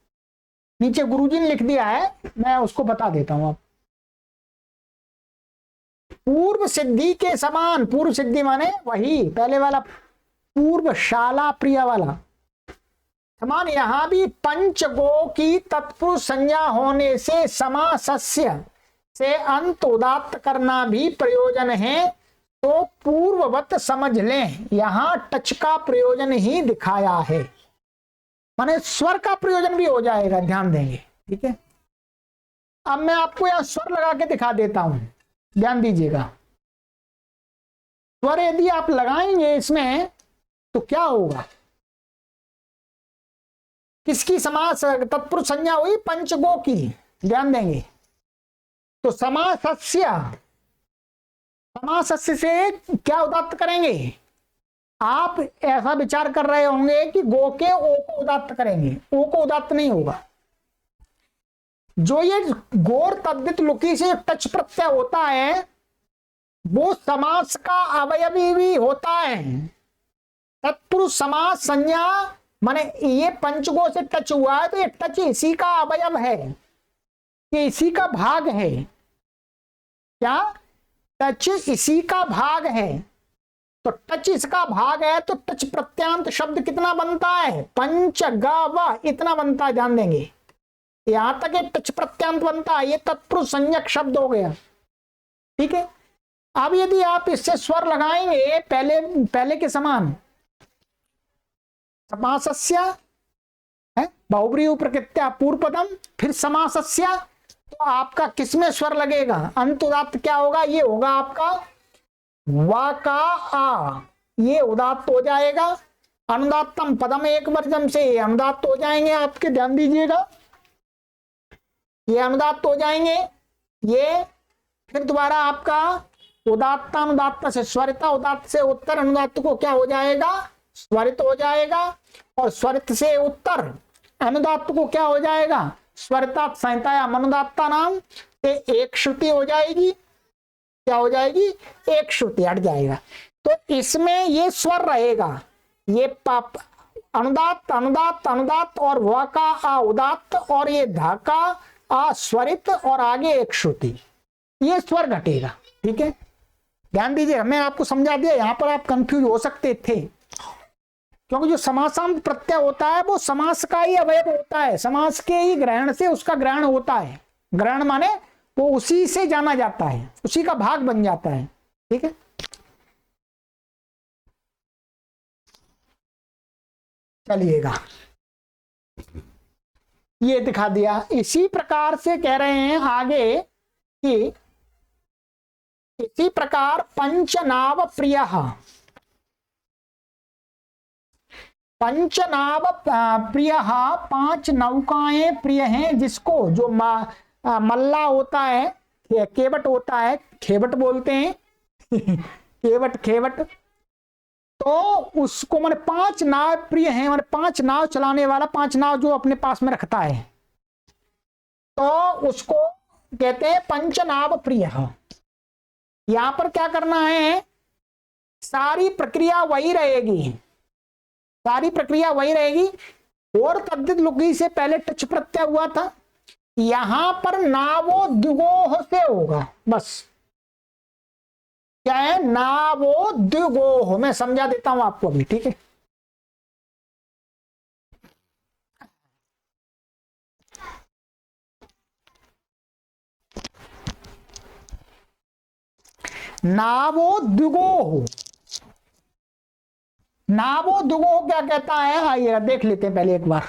नीचे गुरुजी ने लिख दिया है, मैं उसको बता देता हूं। आप पूर्व सिद्धि के समान, पूर्व सिद्धि माने वही पहले वाला पूर्व शाला प्रिया वाला समान, यहां भी पंचगो की तत्पुरुष संज्ञा होने से समासस्य से अंत उदात्त करना भी प्रयोजन है, तो पूर्ववत समझ लें। यहां टच का प्रयोजन ही दिखाया है, माने स्वर का प्रयोजन भी हो जाएगा, ध्यान देंगे। ठीक है, अब मैं आपको यहां स्वर लगा के दिखा देता हूं, ध्यान दीजिएगा। स्वर यदि आप लगाएंगे इसमें तो क्या होगा, किसकी समास तत्पुरुष संज्ञा हुई, पंचगो की, ध्यान देंगे। तो समासस्य, समासस्य से क्या उदात्त करेंगे, आप ऐसा विचार कर रहे होंगे कि गो के ओ को उदात्त करेंगे, ओ को उदात्त नहीं होगा। जो ये गोर तद्धित लुकी से टच प्रत्यय होता है वो समास का अवयवी भी होता है। तत्पुरुष समास संज्ञा माने ये पंचगो से टच हुआ है तो ये टच इसी का अवयव है, ये इसी का भाग है। क्या टच इसी का भाग है, तो टच इसका भाग है, तो टच प्रत्यांत शब्द कितना बनता है, पंचगव इतना बनता है, ध्यान देंगे। यहां तक ये टच प्रत्यांत बनता है, ये तत्पुरुष संज्ञक शब्द हो गया। ठीक है, अब यदि आप इससे स्वर लगाएंगे पहले के समान, समासस्य है बहुब्रीहि प्रकृत्या पूर्व पदम, फिर समासस्य, तो आपका किसमें स्वर लगेगा, अंत उदात्त क्या होगा, ये होगा आपका वा का आ, ये उदात्त हो जाएगा। अनुदात्तम पदम एक वर्जम से अनुदात्त हो जाएंगे आपके, ध्यान दीजिएगा, ये अनुदात्त हो जाएंगे। ये फिर दोबारा आपका उदात्त अनुदात्त से स्वरिता, उदात्त से उत्तर अनुदात्त को क्या हो जाएगा, स्वरित हो जाएगा, और स्वरित से उत्तर अनुदात्त को क्या हो जाएगा, स्वरिता संहिताया अनुदात्ता नाम से एक श्रुति हो जाएगी, क्या हो जाएगी, एक श्रुति हट जाएगा। तो इसमें ये स्वर रहेगा, ये पाप अनुदात्त अनुदात्त अनुदात्त और व का आ उदात्त, और ये धा का आ स्वरित, और आगे एक श्रुति, ये स्वर घटेगा। ठीक है, ध्यान दीजिए, मैं आपको समझा दिया, यहां पर आप कंफ्यूज हो सकते थे, क्योंकि जो समासांत प्रत्यय होता है वो समास का ही अवयव होता है, समास के ही ग्रहण से उसका ग्रहण होता है। ग्रहण माने वो उसी से जाना जाता है, उसी का भाग बन जाता है। ठीक है, चलिएगा, ये दिखा दिया। इसी प्रकार से कह रहे हैं आगे कि इसी प्रकार पंचनाव प्रिय, पंचनाव प्रिय, 5 नौकाएं प्रिय हैं, जिसको जो मल्ला होता है, केवट होता है, खेवट बोलते हैं केवट खेवट, तो उसको माने 5 नाव प्रिय हैं, माने 5 नाव चलाने वाला, 5 नाव जो अपने पास में रखता है, तो उसको कहते हैं पंचनाव प्रिय। यहां पर क्या करना है, सारी प्रक्रिया वही रहेगी, सारी प्रक्रिया वही रहेगी। और तद्धित लुकी से पहले टच प्रत्यय हुआ था, यहां पर नावो द्विगोह से होगा, बस क्या है, नावो द्विगोह, मैं समझा देता हूं आपको अभी। ठीक है, नावो द्विगोह, नावो द्विगोह क्या कहता है, आइए देख लेते हैं पहले एक बार।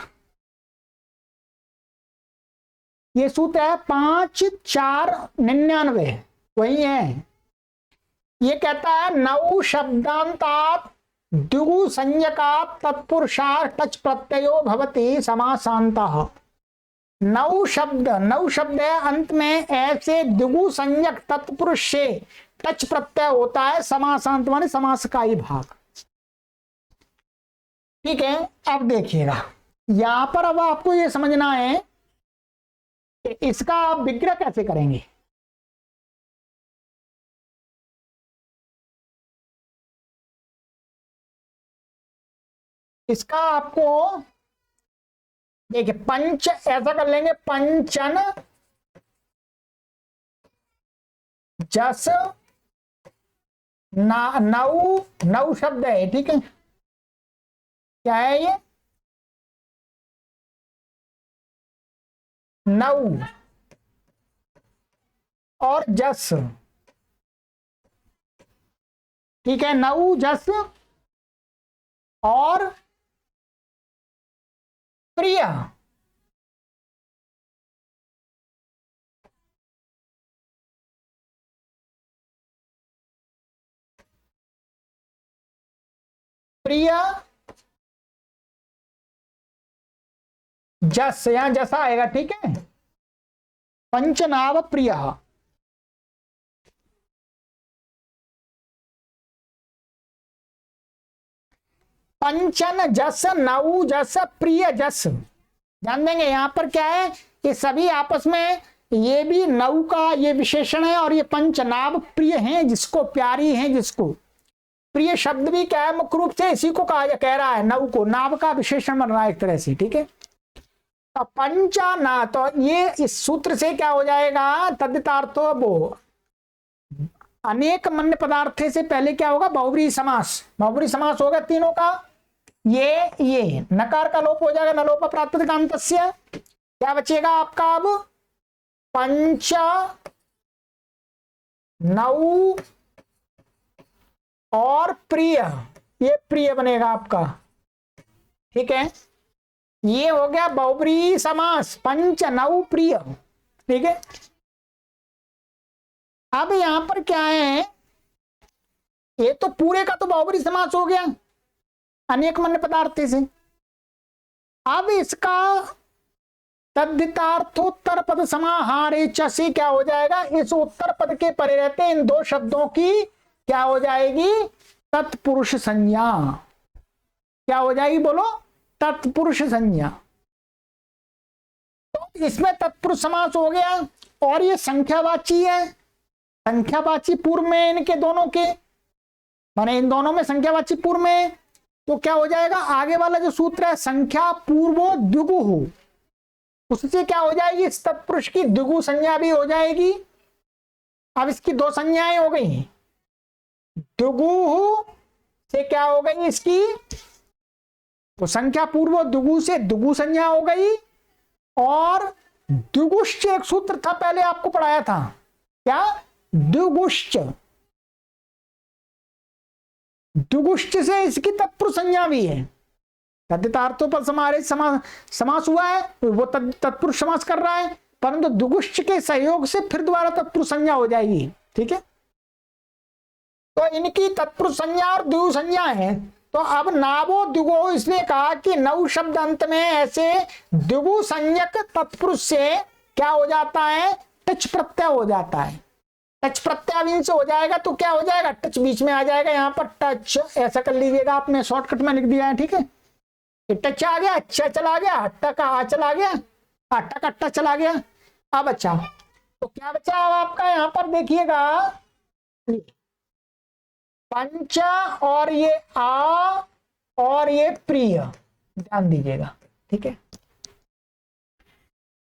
ये सूत्र है 5-4-99, वही है। ये कहता है नौ शब्दांतात द्विगु संज्ञकात् तत्पुरुषार्थ टच प्रत्ययो भवति समासान्तः। नौ शब्द है, अंत में ऐसे द्विगु संज्ञक तत्पुरुष से टच प्रत्यय होता है, समासांत माने समास का ही भाग। ठीक है, अब देखिएगा यहां पर, अब आपको ये समझना है कि इसका आप विग्रह कैसे करेंगे। इसका आपको देखिए, पंच ऐसा कर लेंगे, पंचन जस नौ, नौ शब्द है, ठीक है, क्या है ये, नौ और जस, ठीक है, नौ जस और प्रिय। प्रिय जस, यहां जैसा आएगा, ठीक है, पंचनाव प्रिय। पंचन जस, नौ जस, प्रिय जस, ध्यान देंगे यहां पर क्या है, ये सभी आपस में, ये भी नौ का ये विशेषण है और ये पंचनाभ प्रिय हैं, जिसको प्यारी हैं, जिसको प्रिय शब्द भी क्या है, मुख्य रूप से इसी को कह रहा है, नौ को, नाभ का विशेषण बन रहा है एक तरह से, ठीक है। तो पंचना, तो ये इस सूत्र से क्या हो जाएगा, तद्धितार्थो, वो अनेक मन्य पदार्थ से पहले क्या होगा, बहुब्रीहि समास, बहुब्रीहि समास होगा तीनों का, ये नकार का लोप हो जाएगा, नलोप प्रातिपदिकांतस्य, क्या बचेगा आपका अब, पंच नौ और प्रिय, ये प्रिय बनेगा आपका, ठीक है, ये हो गया बहुब्रीहि समास, पंच नौ प्रिय, ठीक है। अब यहां पर क्या है, ये तो पूरे का तो बहुब्रीहि समास हो गया अनेक मन्य पदार्थ से। अब इसका तद्धितार्थोत्तर पद समाहारे च से क्या हो जाएगा, इस उत्तर पद के परे रहते इन दो शब्दों की क्या हो जाएगी, तत्पुरुष संज्ञा, क्या हो जाएगी बोलो, तत्पुरुष संज्ञा। तो इसमें तत्पुरुष समास हो गया, और ये संख्यावाची है, संख्यावाची पूर्व में इनके दोनों के, माने इन दोनों में संख्यावाची पूर्व में, तो क्या हो जाएगा, आगे वाला जो सूत्र है, संख्या पूर्वो द्विगु, उससे क्या हो जाएगी, इस तत्पुरुष की द्विगु संज्ञा भी हो जाएगी। अब इसकी दो संज्ञाएं हो गई, द्विगु से क्या हो गई इसकी, तो संख्या पूर्व द्विगु से द्विगु संज्ञा हो गई, और द्विगुश्च एक सूत्र था पहले आपको पढ़ाया था, क्या, द्विगुश्च, द्विगुश्च से इसकी तत्पुरुष संज्ञा भी है, तद्धितार्थों पर समास हुआ है, वो तत्पुरुष समास कर रहा है, परंतु द्विगुश्च के सहयोग से फिर दोबारा तत्पुरुष संज्ञा हो जाएगी, ठीक है। तो इनकी तत्पुरुष संज्ञा और द्विगु संज्ञा है। तो अब नावो द्विगो, इसने कहा कि नौ शब्द अंत में ऐसे द्विगु संज्ञक तत्पुरुष से क्या हो जाता है, टच प्रत्यय हो जाता है, टच प्रत्यय से हो जाएगा, तो क्या हो जाएगा, टच बीच में आ जाएगा, यहां पर टच ऐसा कर लीजिएगा, आपने शॉर्टकट में लिख दिया है, ठीक है, टच आ गया, अच्छा चला गया, हट्टा का आ चला गया, हट्टा का अट्टा चला गया। अब अच्छा, तो क्या बचा अब आपका, यहां पर देखिएगा, पंच और ये आ और ये प्रिय, ध्यान दीजिएगा, ठीक है।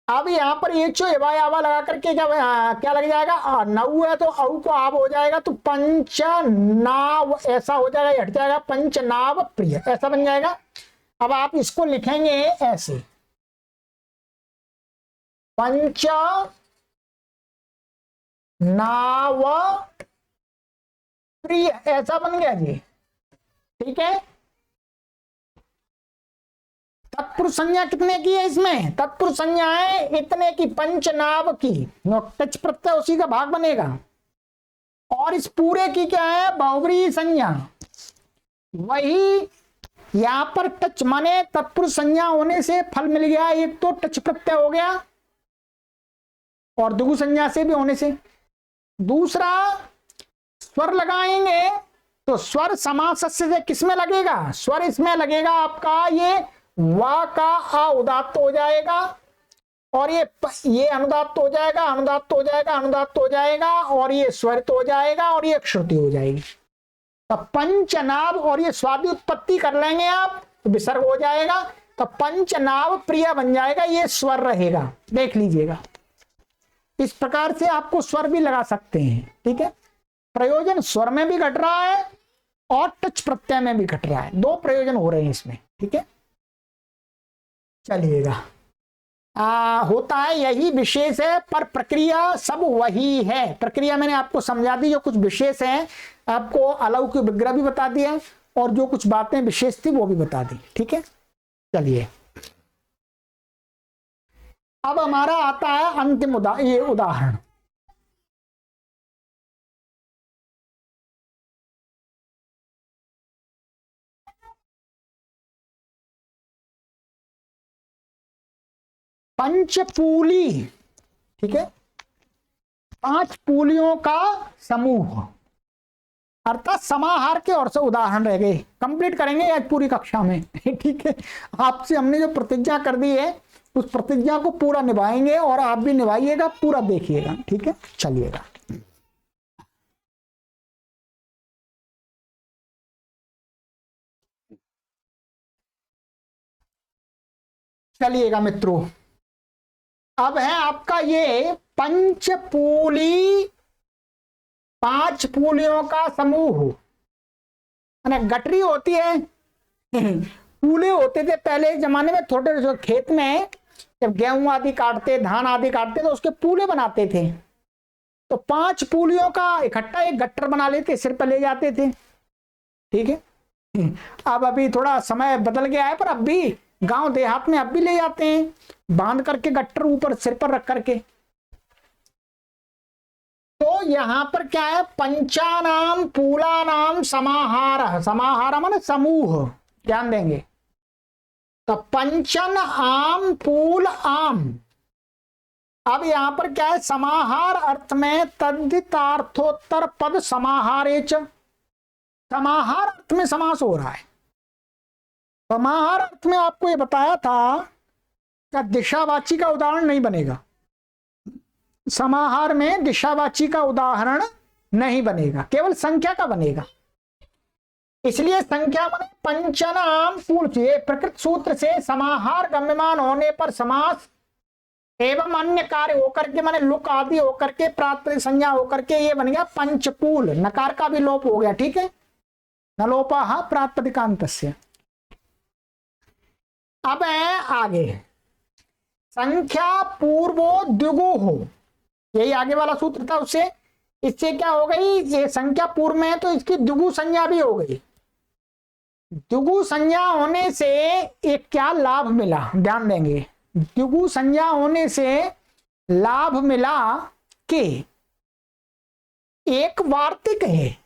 अब यहां पर ये चो आवा लगा करके क्या लग जाएगा, नौ है तो औ को आब हो जाएगा, तो पंच नाव ऐसा हो जाएगा, हट जाएगा, पंच नाव प्रिय ऐसा बन जाएगा। अब आप इसको लिखेंगे ऐसे, पंच नाव प्रिय ऐसा बन गया जी, ठीक है। तत्पुरुष संज्ञा कितने की है इसमें, तत्पुरुष संज्ञा है इतने की, पंचनाव की, टच प्रत्यय उसी का भाग बनेगा, और इस पूरे की क्या है, बहुब्रीहि संज्ञा, वही यहां पर टच माने तत्पुरुष संज्ञा होने से फल मिल गया, एक तो टच प्रत्यय हो गया और द्विगु संज्ञा से भी होने से। दूसरा स्वर लगाएंगे तो स्वर समास से किसमें लगेगा, स्वर इसमें लगेगा आपका, ये वा का आ उदात्त हो जाएगा और ये अनुदात्त हो जाएगा, अनुदात्त हो जाएगा, अनुदात्त हो जाएगा और ये स्वरित हो जाएगा और ये श्रुति हो जाएगी। तो पंचनाभ और ये स्वादि उत्पत्ति कर लेंगे आप तो विसर्ग हो जाएगा, तो पंचनाभ प्रिय बन जाएगा, ये स्वर रहेगा, देख लीजिएगा। इस प्रकार से आपको स्वर भी लगा सकते हैं, ठीक है। प्रयोजन स्वर में भी घट रहा है और टच प्रत्यय में भी घट रहा है, दो प्रयोजन हो रहे हैं इसमें, ठीक है। चलिएगा, होता है यही विशेष है, पर प्रक्रिया सब वही है। प्रक्रिया मैंने आपको समझा दी, जो कुछ विशेष है आपको अलौकिक विग्रह भी बता दिया और जो कुछ बातें विशेष थी वो भी बता दी, ठीक है। चलिए अब हमारा आता है अंतिम उदाहरण। पंचपूली, ठीक है, 5 पूलियों का समूह, अर्थात समाहार के और से उदाहरण रह गए, कंप्लीट करेंगे आज पूरी कक्षा में, ठीक है। आपसे हमने जो प्रतिज्ञा कर दी है उस प्रतिज्ञा को पूरा निभाएंगे और आप भी निभाइएगा, पूरा देखिएगा, ठीक है। चलिएगा, चलिएगा मित्रों, अब है आपका ये पंचपूली, 5 पूलियों का समूह। गठरी होती है, पूले होते थे पहले जमाने में, छोटे छोटे खेत में जब गेहूं आदि काटते, धान आदि काटते तो उसके पूले बनाते थे। तो 5 पूलियों का इकट्ठा एक गट्टर बना लेते, सिर पर ले जाते थे, ठीक है। अब अभी थोड़ा समय बदल गया है, पर अब भी गांव देहात में अब भी ले जाते हैं, बांध करके गट्टर ऊपर सिर पर रख करके। तो यहां पर क्या है, पंचानाम पूलानाम समाहार, समाहार माने समूह, ध्यान देंगे। तो पंचन आम पूल आम, अब यहां पर क्या है, समाहार अर्थ में तद्धितार्थोत्तर पद समाहारेच, समाहार अर्थ में समास हो रहा है। समाहार अर्थ में आपको ये बताया था कि दिशावाची का उदाहरण नहीं बनेगा, समाहार में दिशावाची का उदाहरण नहीं बनेगा, केवल संख्या का बनेगा। इसलिए संख्या माने पंचनाम पूल, प्रकृत सूत्र से समाहार गम्यमान होने पर समास एवं अन्य कार्य होकर के माने लुक आदि होकर के प्रातिपदिक संज्ञा होकर के ये बन गया पंचपूल, नकार का भी लोप हो गया, ठीक है, न लोपा प्रातिपदिकांतस्य। अब है आगे, संख्या पूर्वो द्विगु हो, यही आगे वाला सूत्र था उससे, इससे क्या हो गई, ये संख्या पूर्व में है तो इसकी द्विगु संज्ञा भी हो गई। द्विगु संज्ञा होने से एक क्या लाभ मिला, ध्यान देंगे, द्विगु संज्ञा होने से लाभ मिला कि एक वार्तिक है,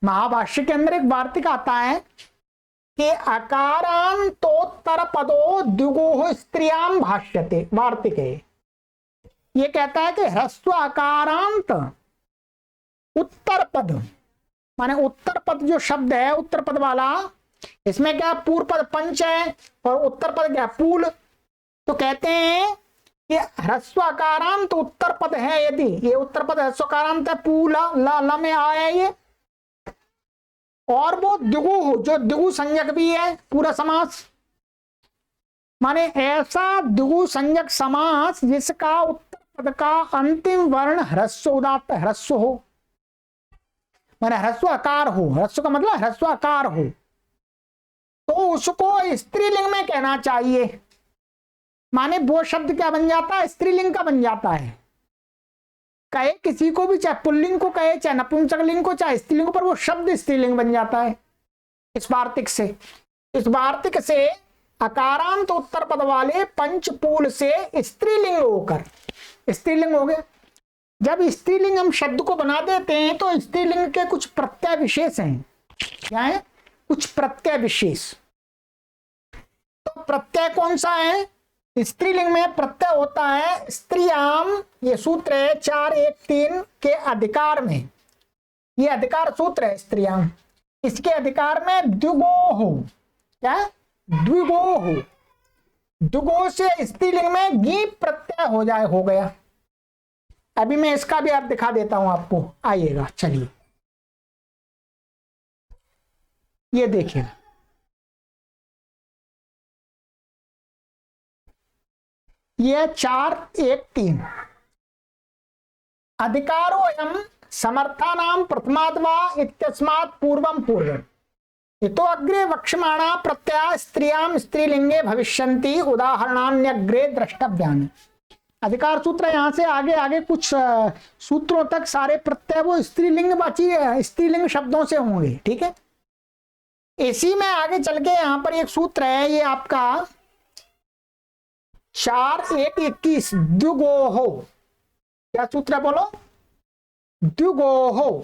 महाभाष्य के अंदर एक वार्तिक आता है कि अकारांतोत्तर पदो द्विगु स्त्रियां भाष्यते, वार्तिक है, ये कहता है कि ह्रस्व अकारांत उत्तर पद, माने उत्तर पद जो शब्द है उत्तर पद वाला, इसमें क्या पूर्व पद पंच है और उत्तर पद क्या पूल, तो कहते हैं कि ह्रस्व अकारांत उत्तर पद है, यदि ये उत्तर पद ह्रस्व अकारांत है, पूला ला में आया ये, और वो द्विगु हो, जो द्विगु संज्ञक भी है, पूरा समास, माने ऐसा द्विगु संज्ञक समास जिसका उत्तर पद का अंतिम वर्ण ह्रस्व उदात्त ह्रस्व हो, माने ह्रस्व आकार हो, ह्रस्व का मतलब ह्रस्व आकार हो, तो उसको स्त्रीलिंग में कहना चाहिए। माने वो शब्द क्या बन जाता है, स्त्रीलिंग का बन जाता है। कहे किसी को भी, चाहे पुल्लिंग को कहे, चाहे नपुंसक लिंग को, चाहे स्त्रीलिंग, पर वो शब्द स्त्रीलिंग बन जाता है इस वार्तिक से। इस वार्तिक से अकारांत उत्तर पद वाले पंचपूल से स्त्रीलिंग होकर स्त्रीलिंग हो गए। जब स्त्रीलिंग हम शब्द को बना देते हैं तो स्त्रीलिंग के कुछ प्रत्यय विशेष हैं, क्या है, कुछ प्रत्यय विशेष, प्रत्यय कौन सा है? स्त्रीलिंग में प्रत्यय होता है स्त्रियाम, ये सूत्र है 4-1-3 के अधिकार में, ये अधिकार सूत्र है स्त्रियाम, इसके अधिकार में द्विगोः, क्या द्विगोः, द्विगोः से स्त्रीलिंग में गी प्रत्यय हो गया। अभी मैं इसका भी अर्थ दिखा देता हूं आपको, आइएगा, चलिए ये देखिए, ये 4-1-3 अधिकारो एवं समर्थानां प्रथमाद्वा इत्यस्मात् पूर्वं पूर्वम् इतो अग्रे वक्ष्यमाणा प्रत्यया स्त्रियां स्त्रीलिंगे भविष्यन्ति उदाहरणान्यग्रे द्रष्टव्यानि। अधिकार सूत्र यहां से आगे आगे कुछ सूत्रों तक सारे प्रत्यय वो स्त्रीलिंग शब्दों से होंगे, ठीक है। इसी में आगे चल के यहां पर एक सूत्र है, ये आपका 4-1-21 द्विगोः, क्या सूत्र है बोलो? द्विगोः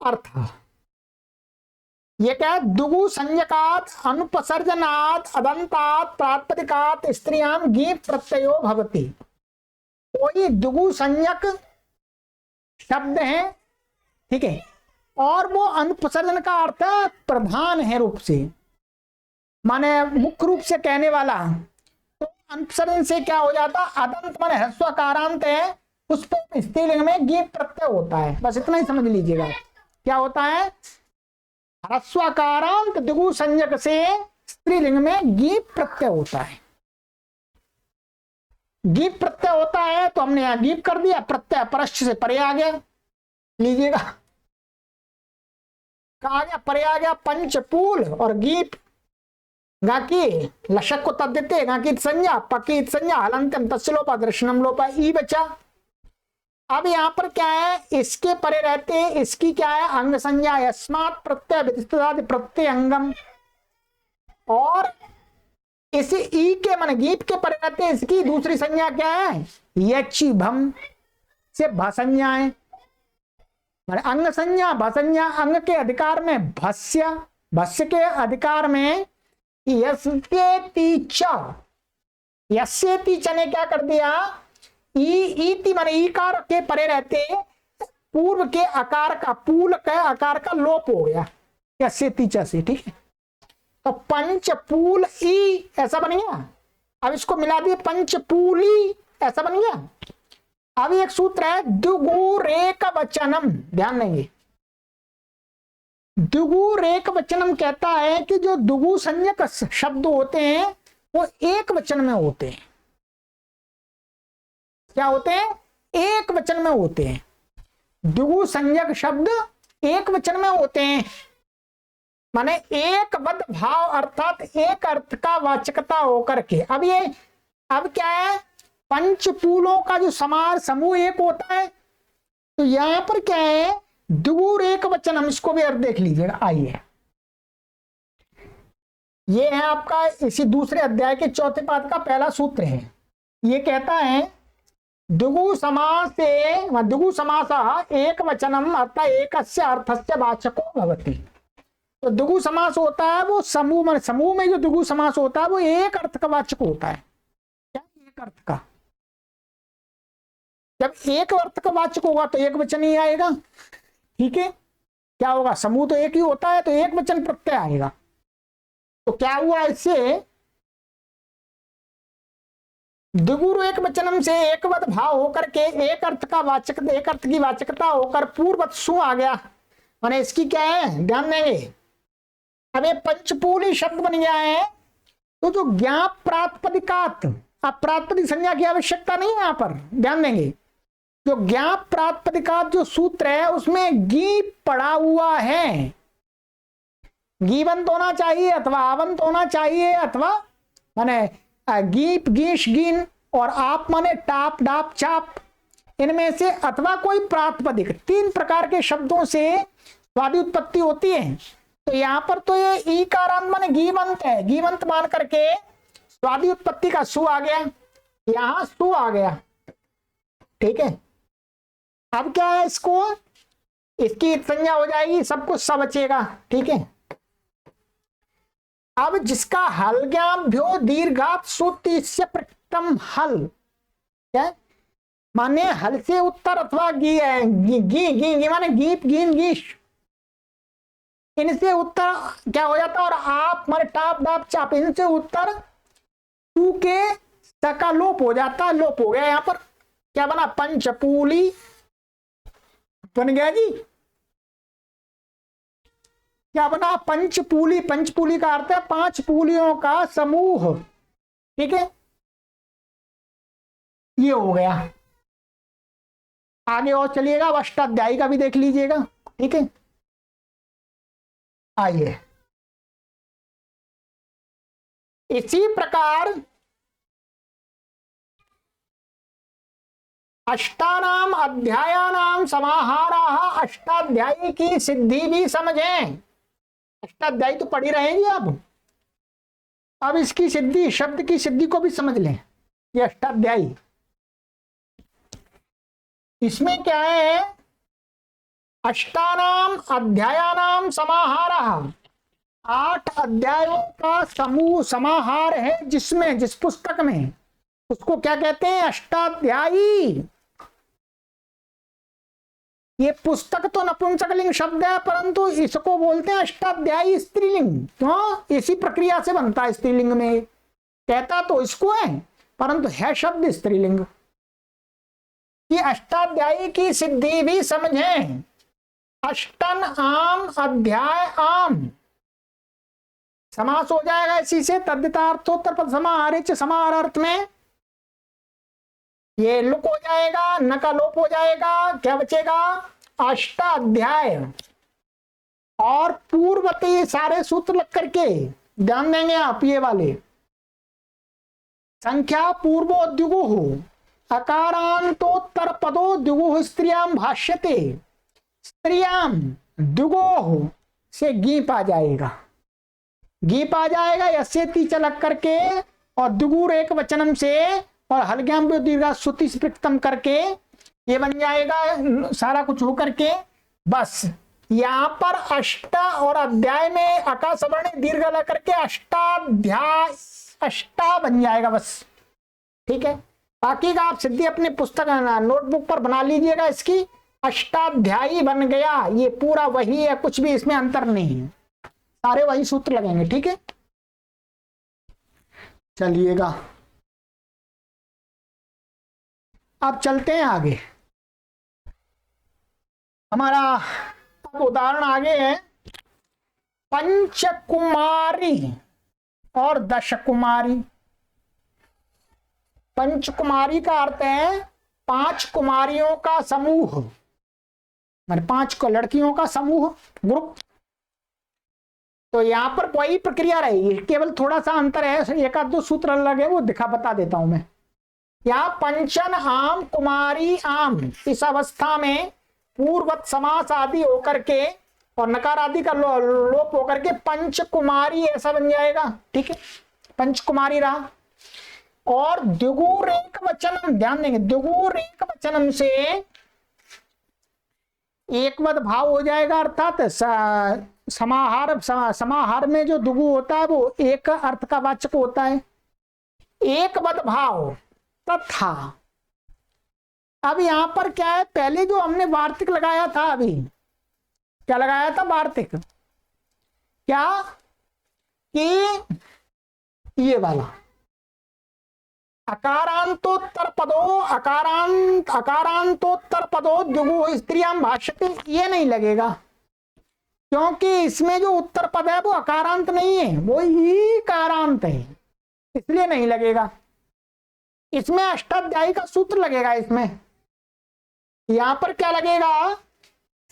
अर्थ, ये क्या है? द्विगु संज्ञकात् अनुपसर्जनात् अदंतात् प्रातिपदिकात् स्त्रियां गी प्रत्ययो भवति। कोई द्विगु संज्ञक शब्द है, ठीक है, और वो अनुपसर्जन का अर्थ प्रधान है रूप से, माने मुख्य रूप से कहने वाला, तो अनुपसर्जन से क्या हो जाता? अदंत माने ह्रस्वकारांत है, उस पर स्त्रीलिंग में गी प्रत्यय होता है। बस इतना ही समझ लीजिएगा, क्या होता है? ह्रस्वकारांत द्विगु संज्ञक से स्त्रीलिंग में गी प्रत्यय होता है। गी प्रत्यय होता है तो हमने यहां गीप कर दिया, प्रत्यय परश्च से परे आ गया, लीजिएगा, कहा गया परे आ गया, पंचपूल और गीप, गाकी लशक को तद देते, गाकी संज्ञा पकीत संज्ञा हलंतम तस्लोपा दर्शनम लोपा ई बचा। अब यहां पर क्या है? इसके परे रहते, इसकी क्या है? अंग संज्ञा यस्मात् प्रत्यय विदिष्टादि प्रत्यय अंगम, और इस ई के मन गीप के परे रहते इसकी दूसरी संज्ञा क्या है? यची भम से भसंज्ञा है, अंग संज्ञा भसंज्ञा, अंग के अधिकार में भस्य, भस्य के अधिकार में यस्येति च ने क्या कर दिया? ईति माने ईकार के परे रहते पूर्व के आकार का, पूल के आकार का लोप हो गया यस्येति च से, ठीक है। तो पंचपूल ई ऐसा बन गया, अब इसको मिला दिए पंचपूली, ऐसा बन गया। अब एक सूत्र है द्विगु रेक वचनम, ध्यान देंगे, द्विगु रेक वचनम कहता है कि जो द्विगु संज्ञक शब्द होते हैं वो एक वचन में होते हैं। क्या होते हैं? एक वचन में होते हैं। द्विगु संज्ञक शब्द एक वचन में होते हैं, माने एक वद भाव अर्थात एक अर्थ का वाचकता होकर के। अब क्या है? पंचपूलों का जो समार समूह एक होता है, तो यहां पर क्या है? द्विगु एक वचन, हम इसको भी अर्थ देख लीजिएगा, आइए। ये है आपका इसी दूसरे अध्याय के चौथे पाद का पहला सूत्र है। ये कहता है द्विगु समास से, द्विगु समास एक वचनम अर्थात एकस्य अर्थस्य वाचको भवति। तो द्विगु समास होता है वो समूह, समूह में जो द्विगु समास होता है वो एक अर्थ का वाचक होता है। क्या? एक अर्थ का। जब एक अर्थ का वाचक होगा तो एक वचन ही आएगा, ठीक है। क्या होगा? समूह तो एक ही होता है, तो एक वचन प्रत्यय आएगा। तो क्या हुआ इससे? द्विगु एक वचनम से एकवत भाव होकर के एक अर्थ का वाचक, एक अर्थ की वाचकता होकर पूर्ववत सु आ गया, माने इसकी क्या है? ध्यान देंगे, अब ये पंचपूली शब्द बन गया है। तो जो ज्ञाप प्रातिपदिकात, अब प्रातिपदिक संज्ञा की आवश्यकता नहीं है यहां पर, ध्यान देंगे। जो ज्ञाप प्रातिपदिकात जो सूत्र है उसमें गी पड़ा हुआ है, गीवंत होना चाहिए अथवा आवंत होना चाहिए, अथवा माने गीप गीश गीन और आप माने टाप डाप चाप, इनमें से अथवा कोई प्रातिपदिक, तीन प्रकार के शब्दों से स्वादि उत्पत्ति होती है। तो यहां पर तो ये ई कारांत माने गीवंत है, गीवंत मान करके स्वादि उत्पत्ति का सु आ गया, यहां सु आ गया, ठीक है। अब क्या है? इसको, इसकी संज्ञा हो जाएगी, सब कुछ सब बचेगा, ठीक है। अब जिसका हलज्ञाभ्यो दीर्घात सुतिस्य प्रकृतम हल, क्या माने हल से उत्तर अथवा गी गी गी गी, गी माने गीप गीन गीश, इनसे उत्तर क्या हो जाता, और आप माने टाप डाप चाप, इनसे उत्तर तू के का लोप हो जाता, लोप हो गया। यहां पर क्या बना, पंचपूली बन गया जी, क्या बना, पंचपूली। पंचपूली का अर्थ है 5 पूलियों का समूह, ठीक है, ये हो गया। आगे और चलिएगा, अष्टाध्यायी का भी देख लीजिएगा, ठीक है। आइए, इसी प्रकार अष्टानाम अध्यायानाम समाहाराः, अष्टाध्यायी की सिद्धि भी समझें। अष्टाध्यायी तो पढ़ ही रहे हैं अब इसकी सिद्धि, शब्द की सिद्धि को भी समझ लें। ये अष्टाध्यायी, इसमें क्या है, अष्टानाम अध्यायानाम समाहारः, 8 अध्यायों का समूह समाहार है, जिसमें, जिस पुस्तक में, उसको क्या कहते हैं, अष्टाध्यायी। ये पुस्तक तो नपुंसकलिंग शब्द है, परंतु इसको बोलते हैं अष्टाध्यायी स्त्रीलिंग। क्यों, इसी प्रक्रिया से बनता है स्त्रीलिंग में, कहता तो इसको है परंतु है शब्द स्त्रीलिंग। कि अष्टाध्यायी की सिद्धि भी समझें। अष्टन आम अध्याय आम, समास हो जाएगा इसी से, तद्धितार्थोत्तर पद समाहारिच, समाहार अर्थ में ये लुक हो जाएगा, न का लोप हो जाएगा, क्या बचेगा, अष्टाध्याय। और पूर्ववर्ती सारे सूत्र लग करके ध्यान देंगे आप, ये वाले संख्या पूर्वो द्विगुः अकारांतोत्तर पदो द्विगुः स्त्रियां भाष्यते, स्त्रियां द्विगुः से गीप आ जाएगा, गीप आ जाएगा, यस्येति लग करके, और द्विगुर एक वचनम से, और हलज्ञाम दीर्घा श्रुति प्रकृतम करके ये बन जाएगा सारा कुछ हो करके। बस यहां पर अष्ट और अध्याय में अका सवर्ण दीर्घ लगा करके अष्टाध्याय, अष्टा बन जाएगा बस, ठीक है। बाकी का आप सिद्धि अपनी पुस्तक नोटबुक पर बना लीजिएगा, इसकी अष्टाध्यायी बन गया, ये पूरा वही है, कुछ भी इसमें अंतर नहीं है, सारे वही सूत्र लगेंगे, ठीक है। चलिएगा अब चलते हैं आगे। हमारा अब उदाहरण आगे है पंचकुमारी और दशकुमारी। पंचकुमारी का अर्थ है 5 कुमारियों का समूह, मतलब 5 लड़कियों का समूह, ग्रुप। तो यहां पर वही प्रक्रिया रहेगी, केवल थोड़ा सा अंतर है, एक आध 2 सूत्र अलग है, वो बता देता हूं मैं। यहाँ पंचन आम कुमारी आम, इस अवस्था में पूर्वत समास आदि होकर के और नकार आदि का लोप होकर के पंचकुमारी ऐसा बन जाएगा, ठीक है, पंचकुमारी रहा। और द्विगुर एक वचनम, ध्यान देंगे, द्विगुर एक वचनम से एकवद भाव हो जाएगा, अर्थात समाहार, समाहार में जो द्विगु होता है वो एक अर्थ का वाचक होता है, एकवद भाव। तथा अब यहां पर क्या है, पहले जो हमने वार्तिक लगाया था, अभी क्या लगाया था वार्तिक, क्या कि ये वाला अकारांतोत्तर पदो अकारांतोत्तर पदो द्विगुः स्त्रियां भाष्यते, ये नहीं लगेगा, क्योंकि इसमें जो उत्तर पद है वो अकारांत नहीं है, वो ही कारांत है, इसलिए नहीं लगेगा। इसमें अष्टाध्यायी का सूत्र लगेगा, इसमें यहां पर क्या लगेगा,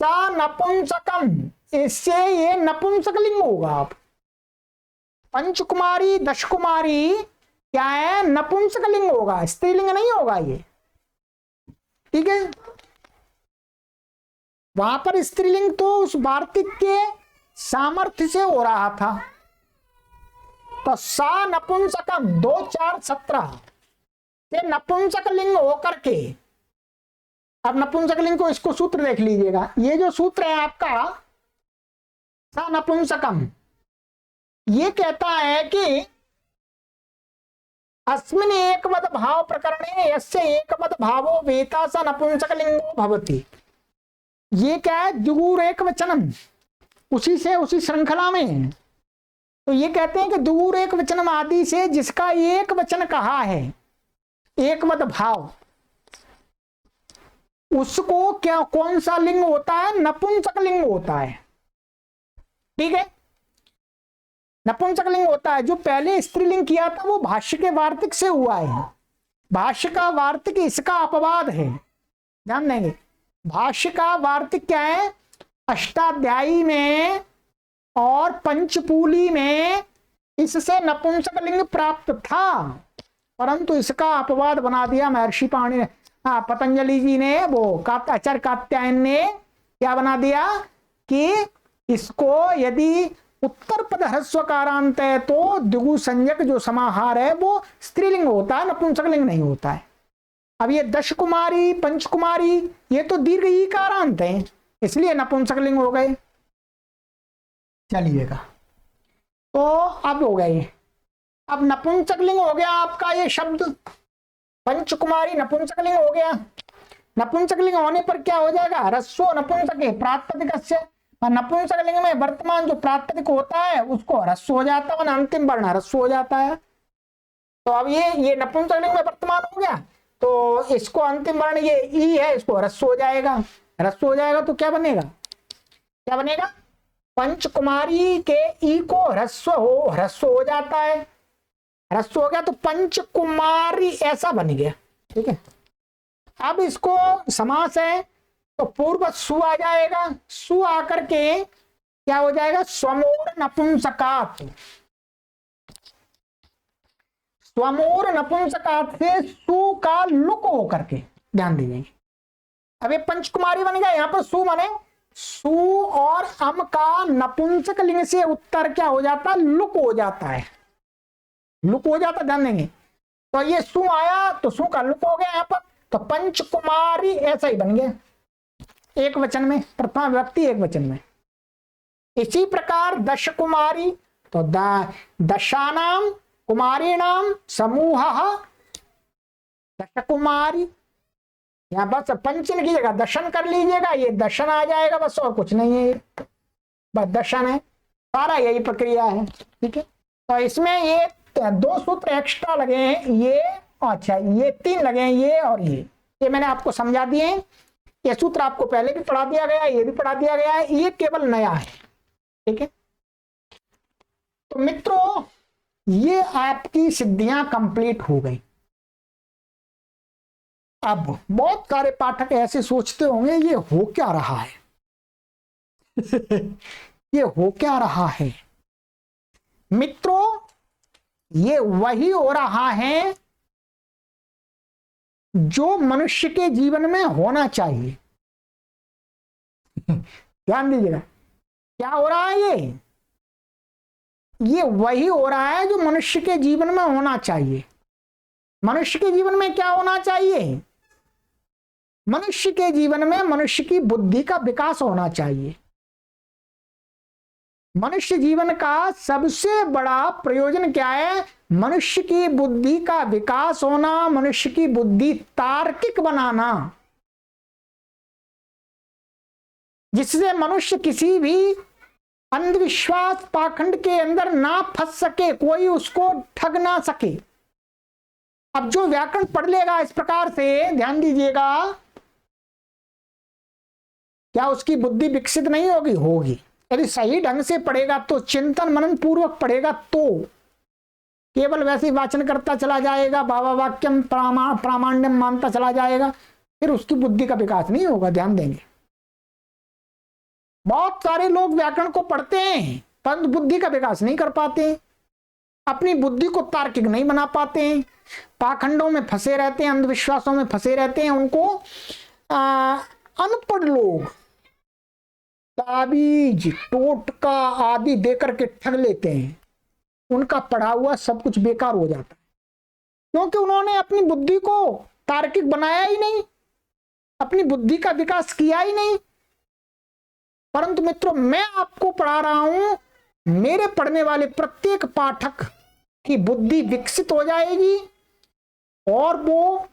सा नपुंसकम, इससे ये नपुंसकलिंग होगा। आप पंचकुमारी दशकुमारी क्या है, नपुंसकलिंग होगा, स्त्रीलिंग नहीं होगा ये, ठीक है। वहां पर स्त्रीलिंग तो उस वार्तिक के सामर्थ्य से हो रहा था। तो सा नपुंसकम 2 4 17 से नपुंसक लिंग होकर के, अब नपुंसक लिंग को, इसको सूत्र देख लीजिएगा, ये जो सूत्र है आपका सा नपुंसकम, ये कहता है कि अस्मिन् एकमत भाव प्रकरणे यस्य एकमत भावो वेता स नपुंसकलिंगो भवति। ये क्या है, द्विगुर एक वचनम, उसी से उसी श्रृंखला में। तो ये कहते हैं कि द्विगुर एक वचनम आदि से जिसका एक वचन कहा है, एकमत भाव, उसको क्या कौन सा लिंग होता है, नपुंसक लिंग होता है। ठीक है, नपुंसक लिंग होता है। जो पहले स्त्रीलिंग किया था वो भाष्य के वार्तिक से हुआ है। भाष्य का वार्तिक इसका अपवाद है, ध्यान देंगे। भाष्य का वार्तिक क्या है, अष्टाध्यायी में और पंचपूली में इससे नपुंसक लिंग प्राप्त था, परंतु इसका अपवाद बना दिया महर्षि पाणि ने, पतंजलि जी ने, वो आचार्य कात्यायन ने क्या बना दिया कि इसको यदि उत्तर पद ह्रस्वकारांत है तो द्विगु संज्ञक जो समाहार है वो स्त्रीलिंग होता है, नपुंसक लिंग नहीं होता है। अब ये दश कुमारी, पंचकुमारी, ये तो दीर्घ ईकारांत है, इसलिए नपुंसक लिंग हो गए। चलिएगा, तो अब हो गए, अब नपुंसक लिंग हो गया आपका ये शब्द, पंचकुमारी नपुंसक लिंग हो गया। नपुंसक लिंग होने पर क्या हो जाएगा, ह्रस्व नपुंसक प्रातिपदिकस्य, नपुंसक लिंग में वर्तमान जो प्रातिपदिक होता है उसको ह्रस्व हो जाता है, अंतिम वर्ण ह्रस्व हो जाता है। तो अब ये नपुंसक लिंग में वर्तमान हो गया, तो इसको अंतिम वर्ण ये ई है, इसको ह्रस्व हो जाएगा। ह्रस्व हो जाएगा तो क्या बनेगा, क्या बनेगा, पंचकुमारी के ई को ह्रस्व हो जाता है, ह्रस्व हो गया तो पंचकुमारी ऐसा बन गया। ठीक है, अब इसको समास है तो पूर्व सु आ जाएगा, सु आकर के क्या हो जाएगा, स्वमोर नपुंसकात, स्वमोर नपुंसकात से सु का लुक होकर के, ध्यान दीजिए। अब ये पंचकुमारी बन गया, यहां पर सु बने, सु और अम का नपुंसक लिंग से उत्तर क्या हो जाता है, लुक हो जाता है, लुक हो जाता, ध्यान देंगे। तो ये सु आया तो सु का लुक हो गया यहाँ पर, तो पंचकुमारी ऐसा ही बन गया, एक वचन में, प्रथमा विभक्ति एक वचन में। इसी प्रकार दश कुमारी, तो दशानाम कुमारीणाम समूह दश कुमारी, यहां बस पंचन की जगह दशन कर लीजिएगा, ये दशन आ जाएगा बस, और कुछ नहीं है, बस दशन है, सारा यही प्रक्रिया है। ठीक है, तो इसमें ये दो सूत्र एक्स्ट्रा लगे हैं, ये अच्छा ये तीन लगे हैं, ये और ये मैंने आपको समझा दिए हैं। ये सूत्र आपको पहले भी पढ़ा दिया गया है, ये भी पढ़ा दिया गया है, ये केवल नया है। ठीक है, तो मित्रों ये आपकी सिद्धियां कंप्लीट हो गई। अब बहुत सारे पाठक ऐसे सोचते होंगे ये हो क्या रहा है ये हो क्या रहा है। मित्रों ये वही हो रहा है जो मनुष्य के जीवन में होना चाहिए। ध्यान दीजिएगा, क्या हो रहा है, ये वही हो रहा है जो मनुष्य के जीवन में होना चाहिए। मनुष्य के जीवन में क्या होना चाहिए, मनुष्य के जीवन में मनुष्य की बुद्धि का विकास होना चाहिए। मनुष्य जीवन का सबसे बड़ा प्रयोजन क्या है, मनुष्य की बुद्धि का विकास होना, मनुष्य की बुद्धि तार्किक बनाना, जिससे मनुष्य किसी भी अंधविश्वास पाखंड के अंदर ना फंस सके, कोई उसको ठग ना सके। अब जो व्याकरण पढ़ लेगा इस प्रकार से, ध्यान दीजिएगा, क्या उसकी बुद्धि विकसित नहीं होगी, होगी। यदि सही ढंग से पढ़ेगा तो, चिंतन मनन पूर्वक पढ़ेगा तो, केवल वैसे वाचन करता चला जाएगा, बाबा वाक्यम प्रामाण्यम मानता चला जाएगा, फिर उसकी बुद्धि का विकास नहीं होगा। ध्यान देंगे, बहुत सारे लोग व्याकरण को पढ़ते हैं परंतु बुद्धि का विकास नहीं कर पाते, अपनी बुद्धि को तार्किक नहीं बना पाते हैं, पाखंडों में फंसे रहते हैं, अंधविश्वासों में फंसे रहते हैं। उनको अनपढ़ लोग ताबीज टोटका आदि देकर के ठग लेते हैं, उनका पढ़ा हुआ सब कुछ बेकार हो जाता है, क्योंकि उन्होंने अपनी बुद्धि को तार्किक बनाया ही नहीं, अपनी बुद्धि का विकास किया ही नहीं। परंतु मित्रों मैं आपको पढ़ा रहा हूं मेरे पढ़ने वाले प्रत्येक पाठक की बुद्धि विकसित हो जाएगी और वो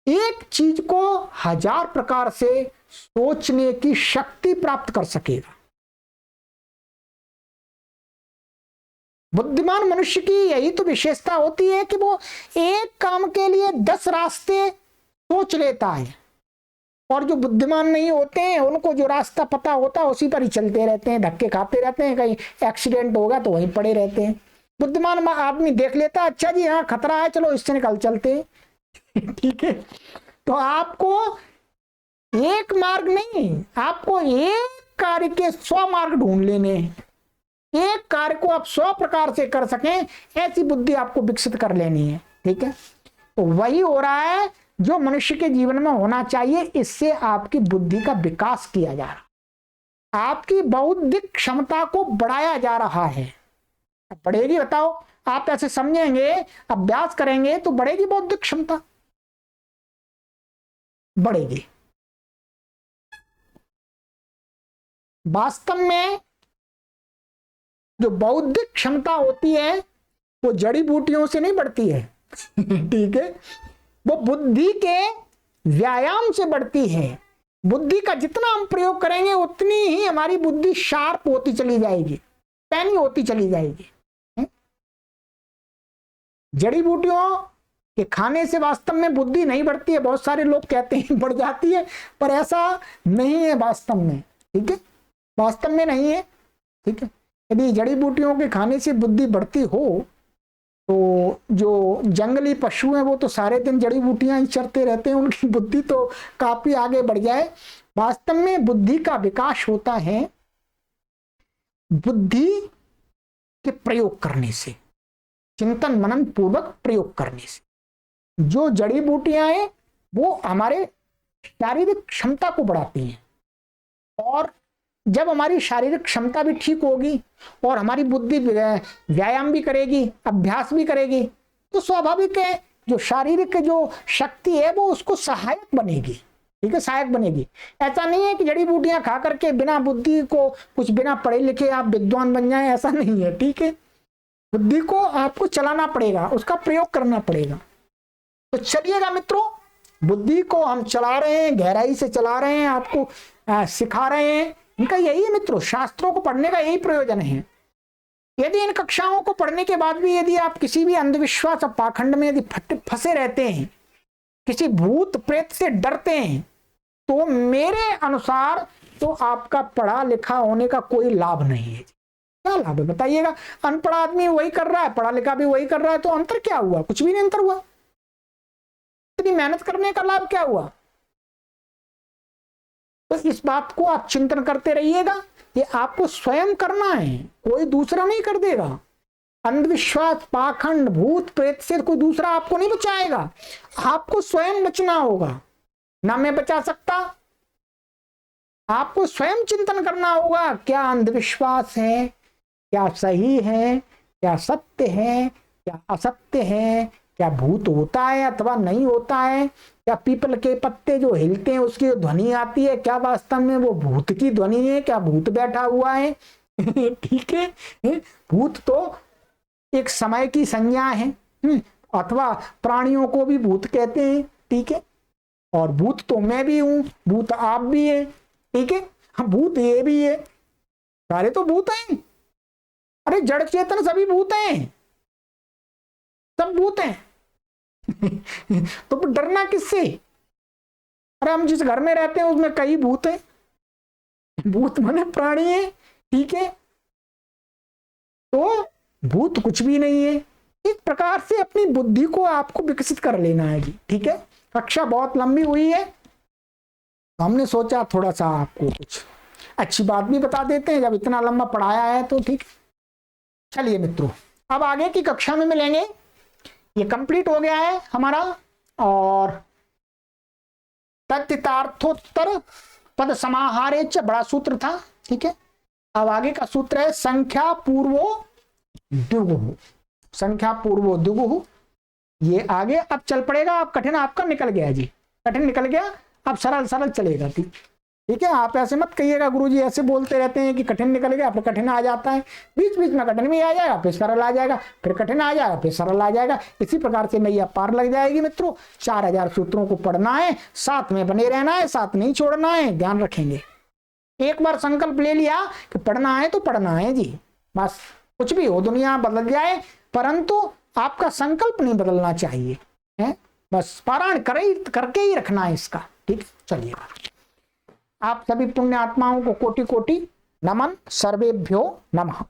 एक चीज को 1000 प्रकार से सोचने की शक्ति प्राप्त कर सकेगा। बुद्धिमान मनुष्य की यही तो विशेषता होती है कि वो एक काम के लिए 10 रास्ते सोच लेता है, और जो बुद्धिमान नहीं होते हैं उनको जो रास्ता पता होता है उसी पर ही चलते रहते हैं, धक्के खाते रहते हैं, कहीं एक्सीडेंट होगा तो वहीं पड़े रहते हैं। बुद्धिमान आदमी देख लेता है, अच्छा जी हाँ खतरा है, चलो इससे निकल चलते हैं। ठीक है, तो आपको एक मार्ग नहीं, आपको एक कार्य के 100 मार्ग ढूंढ लेने हैं। एक कार्य को आप 100 प्रकार से कर सकें, ऐसी बुद्धि आपको विकसित कर लेनी है। ठीक है, तो वही हो रहा है जो मनुष्य के जीवन में होना चाहिए। इससे आपकी बुद्धि का विकास किया जा रहा, आपकी बौद्धिक क्षमता को बढ़ाया जा रहा है। बढ़ेगी, बताओ, आप ऐसे समझेंगे, अभ्यास करेंगे तो बढ़ेगी बौद्धिक क्षमता, बढ़ेगी। वास्तव में जो बौद्धिक क्षमता होती है वो जड़ी बूटियों से नहीं बढ़ती है। ठीक है, वो बुद्धि के व्यायाम से बढ़ती है। बुद्धि का जितना हम प्रयोग करेंगे उतनी ही हमारी बुद्धि शार्प होती चली जाएगी, पैनी होती चली जाएगी। जड़ी बूटियों के खाने से वास्तव में बुद्धि नहीं बढ़ती है। बहुत सारे लोग कहते हैं बढ़ जाती है, पर ऐसा नहीं है वास्तव में। ठीक है, वास्तव में नहीं है। ठीक है, यदि जड़ी बूटियों के खाने से बुद्धि बढ़ती हो तो जो जंगली पशु हैं वो तो सारे दिन जड़ी बूटियां ही चरते रहते हैं, उनकी बुद्धि तो काफी आगे बढ़ जाए। वास्तव में बुद्धि का विकास होता है बुद्धि के प्रयोग करने से, चिंतन मनन पूर्वक प्रयोग करने से। जो जड़ी बूटियां हैं वो हमारे शारीरिक क्षमता को बढ़ाती हैं, और जब हमारी शारीरिक क्षमता भी ठीक होगी और हमारी बुद्धि व्यायाम भी करेगी, अभ्यास भी करेगी, तो स्वाभाविक है जो शारीरिक जो शक्ति है वो उसको सहायक बनेगी। ठीक है, सहायक बनेगी। ऐसा नहीं है कि जड़ी बूटियां खा करके बिना बुद्धि को, कुछ बिना पढ़े लिखे आप विद्वान बन जाएं, ऐसा नहीं है। ठीक है, बुद्धि को आपको चलाना पड़ेगा, उसका प्रयोग करना पड़ेगा। तो चलिएगा मित्रों, बुद्धि को हम चला रहे हैं, गहराई से चला रहे हैं, आपको सिखा रहे हैं। इनका यही है मित्रों, शास्त्रों को पढ़ने का यही प्रयोजन है। यदि इन कक्षाओं को पढ़ने के बाद भी यदि आप किसी भी अंधविश्वास और पाखंड में यदि फंसे रहते हैं, किसी भूत प्रेत से डरते हैं, तो मेरे अनुसार तो आपका पढ़ा लिखा होने का कोई लाभ नहीं है। क्या लाभ है बताइएगा? अनपढ़ आदमी वही कर रहा है, पढ़ा लिखा भी वही कर रहा है, तो अंतर क्या हुआ? कुछ भी नहीं अंतर हुआ। इतनी मेहनत करने का लाभ क्या हुआ? तो इस बात को आप चिंतन करते रहिएगा। ये आपको स्वयं करना है, कोई दूसरा नहीं कर देगा। अंधविश्वास, पाखंड, भूत प्रेत से कोई दूसरा आपको नहीं बचाएगा, आपको स्वयं बचना होगा। ना मैं बचा सकता, आपको स्वयं चिंतन करना होगा। क्या अंधविश्वास है, क्या सही है, क्या सत्य है, क्या असत्य है, क्या भूत होता है अथवा नहीं होता है, क्या पीपल के पत्ते जो हिलते हैं उसकी ध्वनि आती है, क्या वास्तव में वो भूत की ध्वनि है, क्या भूत बैठा हुआ है? ठीक है, भूत तो एक समय की संज्ञा है, अथवा प्राणियों को भी भूत कहते हैं। ठीक है, और भूत तो मैं भी हूं, भूत आप भी है। ठीक है, हाँ, भूत ये भी है, सारे तो भूत हैं। अरे जड़ चेतन सभी भूत हैं, सब भूत हैं। तो डरना किससे? अरे हम जिस घर में रहते हैं उसमें कई भूत हैं, भूत माने प्राणी है। ठीक है, तो भूत कुछ भी नहीं है। इस प्रकार से अपनी बुद्धि को आपको विकसित कर लेना है जी। ठीक है, कक्षा बहुत लंबी हुई है, तो हमने सोचा थोड़ा सा आपको कुछ अच्छी बात भी बता देते हैं, जब इतना लंबा पढ़ाया है तो। ठीक, चलिए मित्रों, अब आगे की कक्षा में मिलेंगे। ये कंप्लीट हो गया है हमारा, और तत्तार्थोत्तर पद समाहारे च बड़ा सूत्र था। ठीक है, अब आगे का सूत्र है संख्या पूर्वो द्विगुः। संख्या पूर्वो द्विगुः, ये आगे अब चल पड़ेगा। अब कठिन आपका निकल गया जी, कठिन निकल गया, अब सरल सरल चलेगा। ठीक। ठीक है, आप ऐसे मत कहिएगा गुरुजी ऐसे बोलते रहते हैं कि कठिन निकल गया फिर कठिन आ जाता है, बीच बीच में कठिन भी आ जाएगा फिर सरल आ जाएगा, फिर कठिन आ जाएगा फिर सरल आ जाएगा। इसी प्रकार से नैया पार लग जाएगी मित्रों। 4000 सूत्रों को पढ़ना है, साथ में बने रहना है, साथ नहीं छोड़ना है, ध्यान रखेंगे। एक बार संकल्प ले लिया कि पढ़ना है तो पढ़ना है जी, बस कुछ भी हो दुनिया बदल जाए परंतु आपका संकल्प नहीं बदलना चाहिए है, बस पारायण करके ही रखना है इसका। ठीक, चलिए आप सभी पुण्य आत्माओं को कोटि कोटि नमन, सर्वेभ्यो नमः।